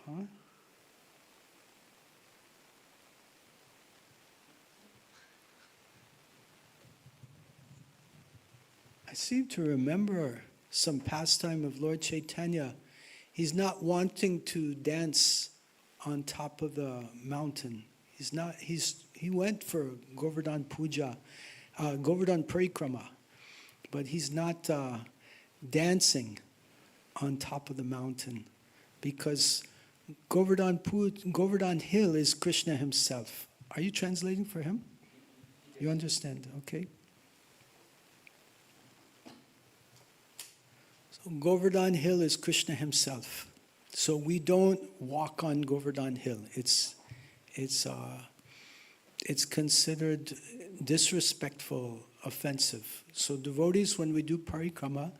Huh? I seem to remember some pastime of Lord Chaitanya. He's not wanting to dance on top of the mountain. He went for Govardhan Puja, Govardhan Parikrama, but he's not dancing on top of the mountain because Govardhan Hill is Krishna himself. Are you translating for him? You understand, okay? So Govardhan Hill is Krishna himself. So we don't walk on Govardhan Hill. It's considered disrespectful, offensive. So devotees, when we do parikrama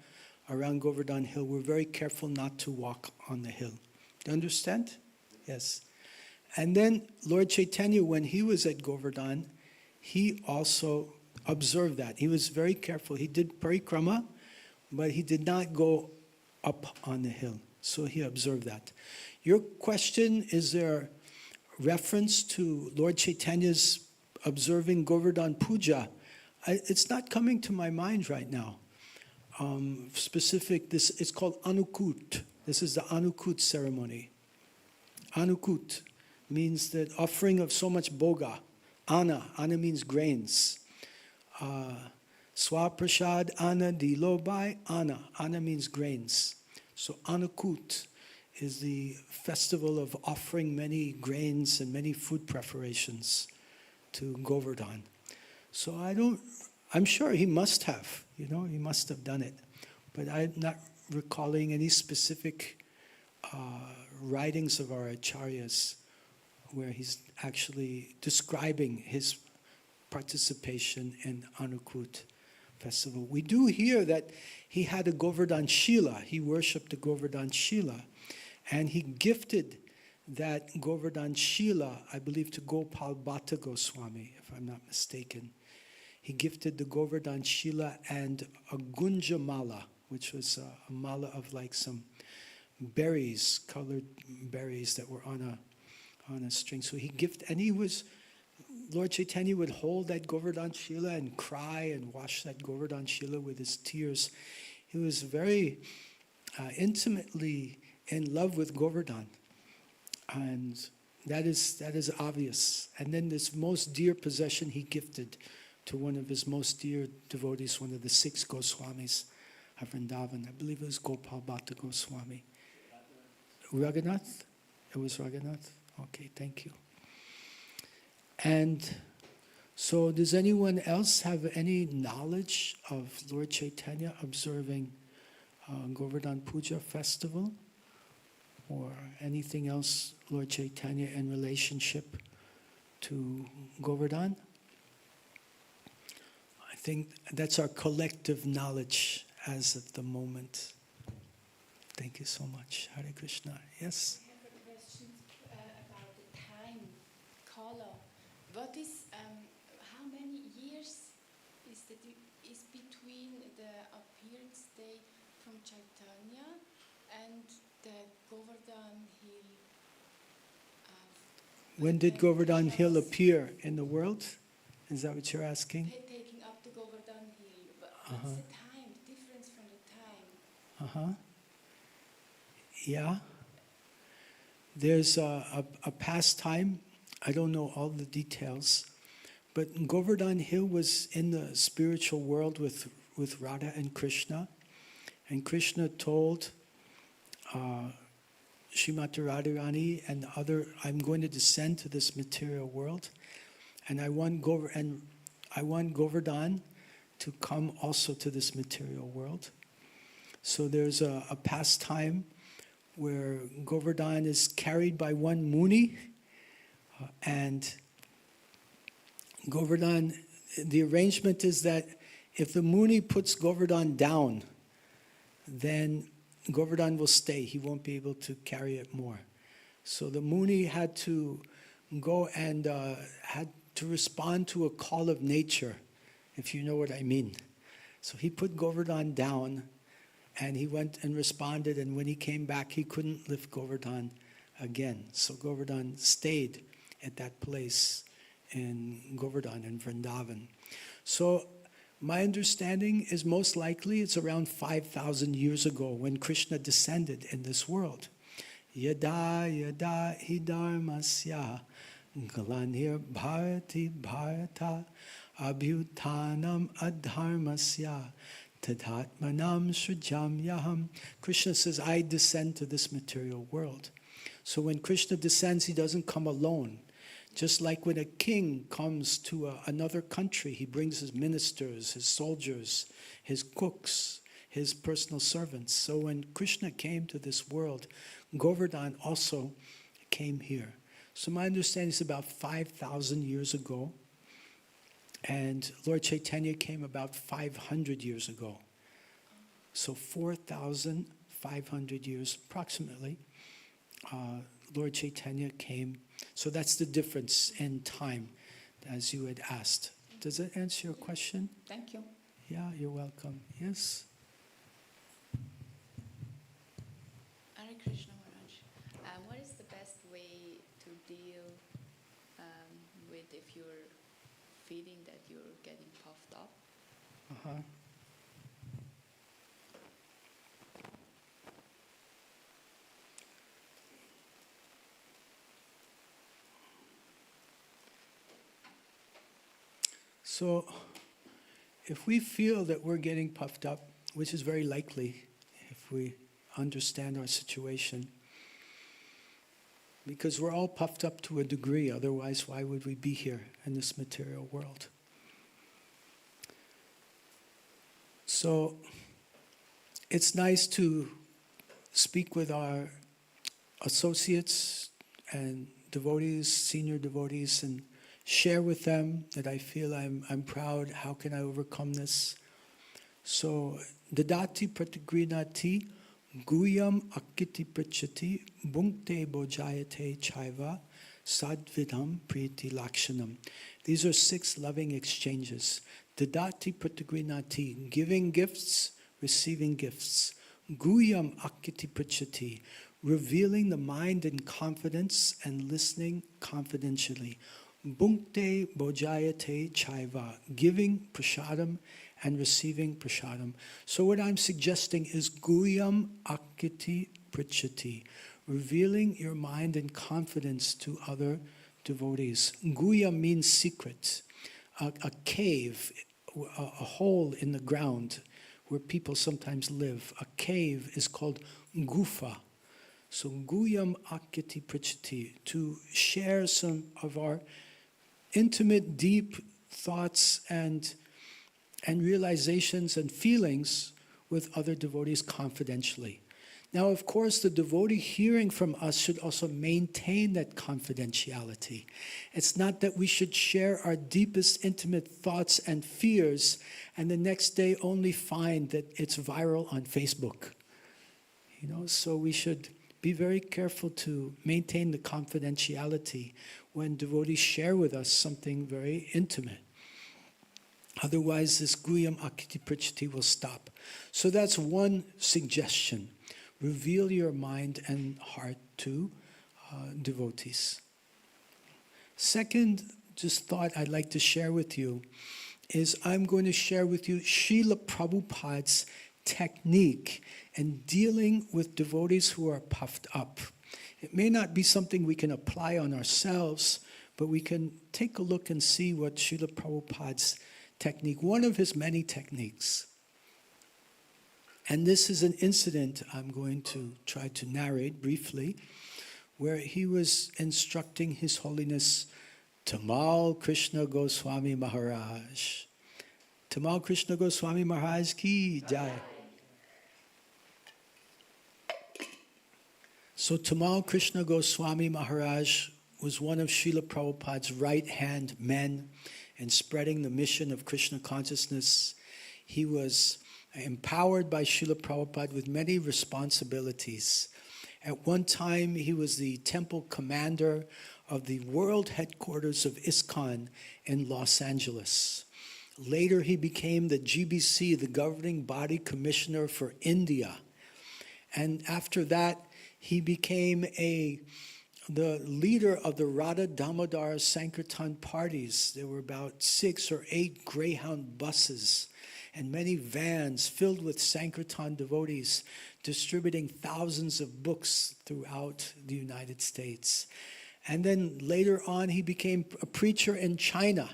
around Govardhan Hill, we're very careful not to walk on the hill. Do you understand? Yes. And then Lord Chaitanya, when he was at Govardhan, he also observed that. He was very careful. He did parikrama, but he did not go up on the hill. So he observed that. Your question, is there reference to Lord Chaitanya's observing Govardhan Puja? It's not coming to my mind right now. It's called Anukut. This is the Anukut ceremony. Anukut. means the offering of so much boga. Anna means grains. Swaprashad Anna Dilobai Anna means grains. So Annakut is the festival of offering many grains and many food preparations to Govardhan. So I'm sure he must have, he must have done it. But I'm not recalling any specific writings of our acharyas where he's actually describing his participation in Annakut festival. We do hear that he had a Govardhan Shila. He worshipped the Govardhan Shila. And he gifted that Govardhan Shila, I believe, to Gopal Bhatta Goswami, if I'm not mistaken. He gifted the Govardhan Shila and a Gunja Mala, which was a mala of like some berries, colored berries that were on a string. So he gifted, and Lord Chaitanya would hold that Govardhan Shila and cry and wash that Govardhan Shila with his tears. He was very intimately in love with Govardhan. And that is obvious. And then this most dear possession he gifted to one of his most dear devotees, one of the 6 Goswamis of Vrindavan. I believe it was Gopal Bhatta Goswami. Raghunath? It was Raghunath? Okay, thank you. And so does anyone else have any knowledge of Lord Chaitanya observing Govardhan Puja festival? Or anything else, Lord Chaitanya, in relationship to Govardhan? I think that's our collective knowledge as of the moment. Thank you so much. Hare Krishna. Yes? I have a question about the time, color. What is, how many years is between the appearance day from Chaitanya and the Govardhan Hill? When did Govardhan Hill appear in the world? Is that what you're asking? Taking up the Govardhan Hill. What's the time, the difference from the time? Yeah. There's a past time. I don't know all the details. But Govardhan Hill was in the spiritual world with Radha and Krishna. And Krishna told Srimati Radharani and the other, I'm going to descend to this material world, and I want Govardhan to come also to this material world. So there's a past time where Govardhan is carried by one Muni, and Govardhan, the arrangement is that if the Muni puts Govardhan down, then Govardhan will stay. He won't be able to carry it more. So the Muni had to go and had to respond to a call of nature, if you know what I mean. So he put Govardhan down, and he went and responded, and when he came back, he couldn't lift Govardhan again. So Govardhan stayed at that place in Govardhan, in Vrindavan. So my understanding is most likely it's around 5,000 years ago when Krishna descended in this world. Yada yada hidharmasya glanir bharati bharata abhyutanam adharmasya tadatmanam sujam yaham. Krishna says, I descend to this material world. So when Krishna descends, he doesn't come alone. Just like when a king comes to another country, he brings his ministers, his soldiers, his cooks, his personal servants. So when Krishna came to this world, Govardhan also came here. So my understanding is about 5,000 years ago, and Lord Chaitanya came about 500 years ago. So 4,500 years approximately, Lord Chaitanya came. So that's the difference in time, as you had asked. Does that answer your question? Thank you. Yeah, you're welcome. Yes? Hare Krishna Maharaj. What is the best way to deal with if you're feeling that you're getting puffed up? Uh-huh. So if we feel that we're getting puffed up, which is very likely if we understand our situation, because we're all puffed up to a degree, otherwise why would we be here in this material world? So it's nice to speak with our associates and devotees, senior devotees, and share with them that I feel I'm proud, how can I overcome this? So, dadati pratigrinati guyam akiti prachati bhunkte bojayate chaiva sadvidam priti lakshanam. These are 6 loving exchanges. Dadati pratigrinati, giving gifts, receiving gifts. Guyam akiti prachati, revealing the mind in confidence and listening confidentially. Bhunkte bojayate chaiva, giving prasadam and receiving prasadam. So what I'm suggesting is guyam akiti prachati, revealing your mind in confidence to other devotees. Guyam means secret, a cave, a hole in the ground where people sometimes live. A cave is called gufa. So guyam akiti prachati, to share some of our intimate, deep thoughts and realizations and feelings with other devotees confidentially. Now, of course, the devotee hearing from us should also maintain that confidentiality. It's not that we should share our deepest intimate thoughts and fears and the next day only find that it's viral on Facebook. So we should be very careful to maintain the confidentiality when devotees share with us something very intimate. Otherwise, this guyam akiti prachati will stop. So that's one suggestion. Reveal your mind and heart to devotees. Second, just thought I'd like to share with you is I'm going to share with you Srila Prabhupada's technique in dealing with devotees who are puffed up. It may not be something we can apply on ourselves, but we can take a look and see what Srila Prabhupada's technique, one of his many techniques. And this is an incident I'm going to try to narrate briefly, where he was instructing His Holiness Tamal Krishna Goswami Maharaj. Tamal Krishna Goswami Maharaj ki jai. So Tamal Krishna Goswami Maharaj was one of Srila Prabhupada's right-hand men in spreading the mission of Krishna consciousness. He was empowered by Srila Prabhupada with many responsibilities. At one time, he was the temple commander of the world headquarters of ISKCON in Los Angeles. Later, he became the GBC, the governing body commissioner for India. And after that, he became the leader of the Radha Damodar Sankirtan parties. There were about 6 or 8 Greyhound buses and many vans filled with Sankirtan devotees, distributing thousands of books throughout the United States. And then later on, he became a preacher in China,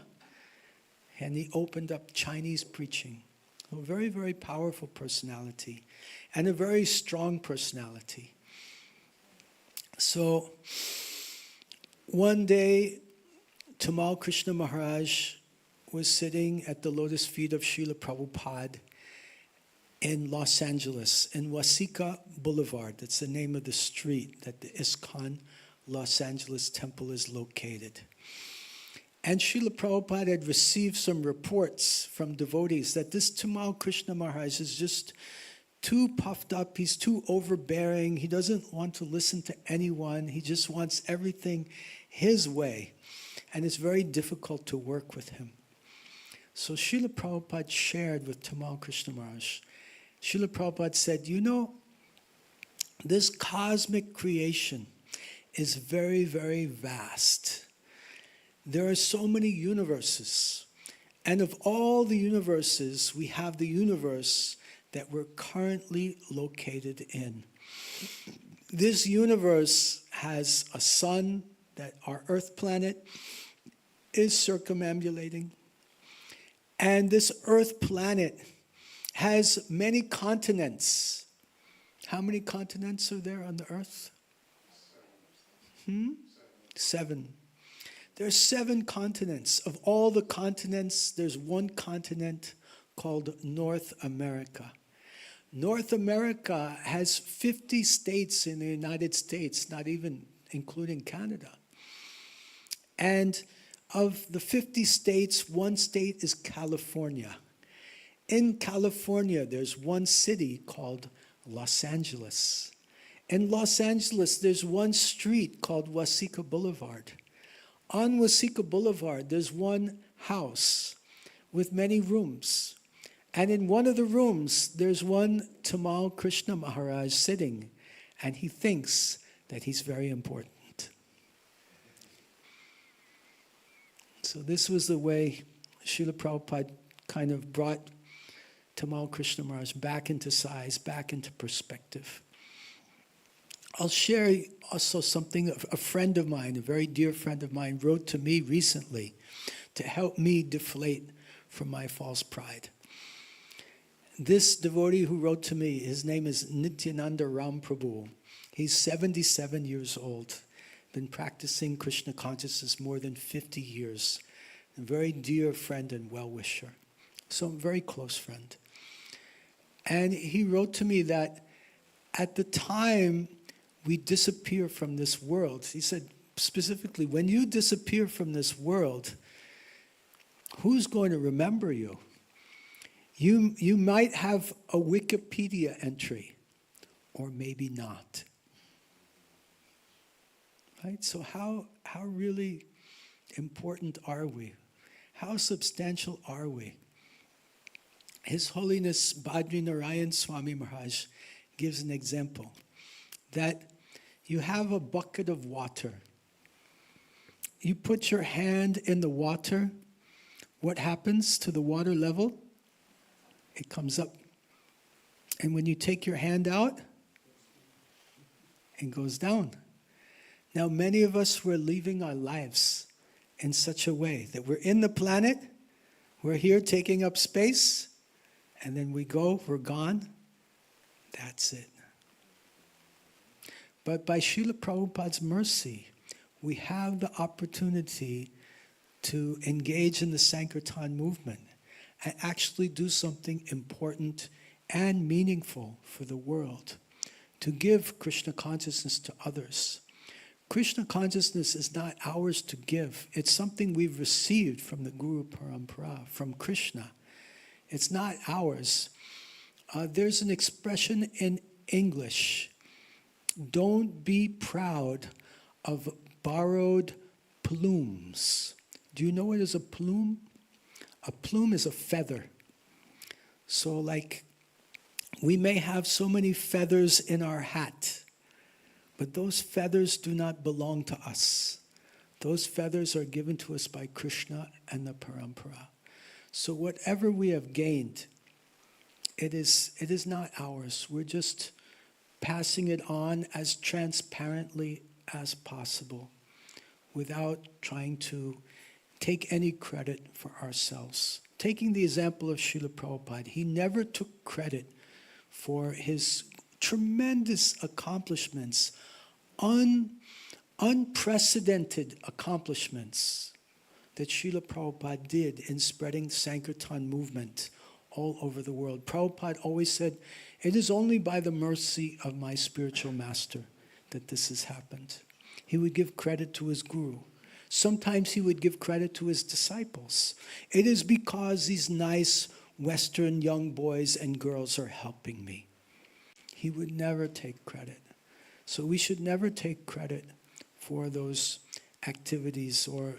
and he opened up Chinese preaching. A very, very powerful personality, and a very strong personality. So, one day, Tamal Krishna Maharaj was sitting at the lotus feet of Srila Prabhupada in Los Angeles, in Wasika Boulevard. That's the name of the street that the ISKCON Los Angeles temple is located. And Srila Prabhupada had received some reports from devotees that this Tamal Krishna Maharaj is just too puffed up, he's too overbearing, he doesn't want to listen to anyone, he just wants everything his way. And it's very difficult to work with him. So Srila Prabhupada shared with Tamal Krishna Maharaj. Srila Prabhupada said, this cosmic creation is very, very vast. There are so many universes. And of all the universes, we have the universe that we're currently located in. This universe has a sun that our Earth planet is circumambulating. And this Earth planet has many continents. How many continents are there on the Earth? 7. There are 7 continents. Of all the continents, there's one continent called North America. North America has 50 states in the United States, not even including Canada. And of the 50 states, one state is California. In California, there's one city called Los Angeles. In Los Angeles, there's one street called Wasika Boulevard. On Wasika Boulevard, there's one house with many rooms. And in one of the rooms, there's one Tamal Krishna Maharaj sitting, and he thinks that he's very important. So this was the way Srila Prabhupada kind of brought Tamal Krishna Maharaj back into size, back into perspective. I'll share also something a friend of mine, a very dear friend of mine, wrote to me recently to help me deflate from my false pride. This devotee who wrote to me, his name is Nityananda Ram Prabhu. He's 77 years old, been practicing Krishna consciousness more than 50 years. A very dear friend and well-wisher. So a very close friend. And he wrote to me that at the time we disappear from this world, he said specifically, when you disappear from this world, who's going to remember you? You might have a Wikipedia entry, or maybe not. Right? So how really important are we? How substantial are we? His Holiness Badri Narayan Swami Maharaj gives an example that you have a bucket of water. You put your hand in the water, what happens to the water level? It comes up. And when you take your hand out, it goes down. Now, many of us were living our lives in such a way that we're in the planet, we're here taking up space, and then we go, we're gone. That's it. But by Srila Prabhupada's mercy, we have the opportunity to engage in the Sankirtan movement and actually do something important and meaningful for the world, to give Krishna consciousness to others. Krishna consciousness is not ours to give. It's something we've received from the Guru Parampara, from Krishna. It's not ours. There's an expression in English, don't be proud of borrowed plumes. Do you know what is a plume? A plume is a feather. So like, we may have so many feathers in our hat, but those feathers do not belong to us. Those feathers are given to us by Krishna and the Parampara. So whatever we have gained, it is not ours. We're just passing it on as transparently as possible without trying to take any credit for ourselves. Taking the example of Srila Prabhupada, he never took credit for his tremendous accomplishments, unprecedented accomplishments that Srila Prabhupada did in spreading the Sankirtan movement all over the world. Prabhupada always said, it is only by the mercy of my spiritual master that this has happened. He would give credit to his guru. Sometimes he would give credit to his disciples. It is because these nice Western young boys and girls are helping me. He would never take credit. So we should never take credit for those activities or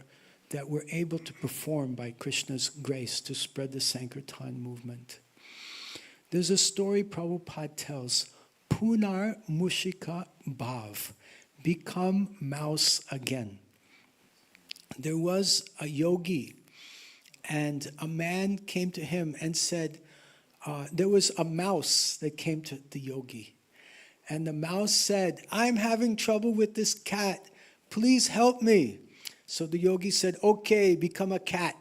that we're able to perform by Krishna's grace to spread the Sankirtan movement. There's a story Prabhupada tells, Punar Mushika Bhav, become mouse again. There was a yogi, and a man came to him and said, there was a mouse that came to the yogi. And the mouse said, I'm having trouble with this cat. Please help me. So the yogi said, okay, become a cat.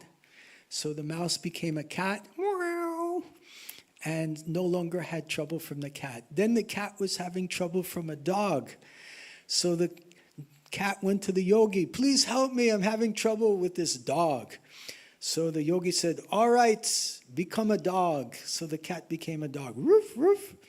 So the mouse became a cat, and no longer had trouble from the cat. Then the cat was having trouble from a dog. So the cat went to the yogi, please help me, I'm having trouble with this dog. So the yogi said, all right, become a dog. So the cat became a dog. Roof, roof.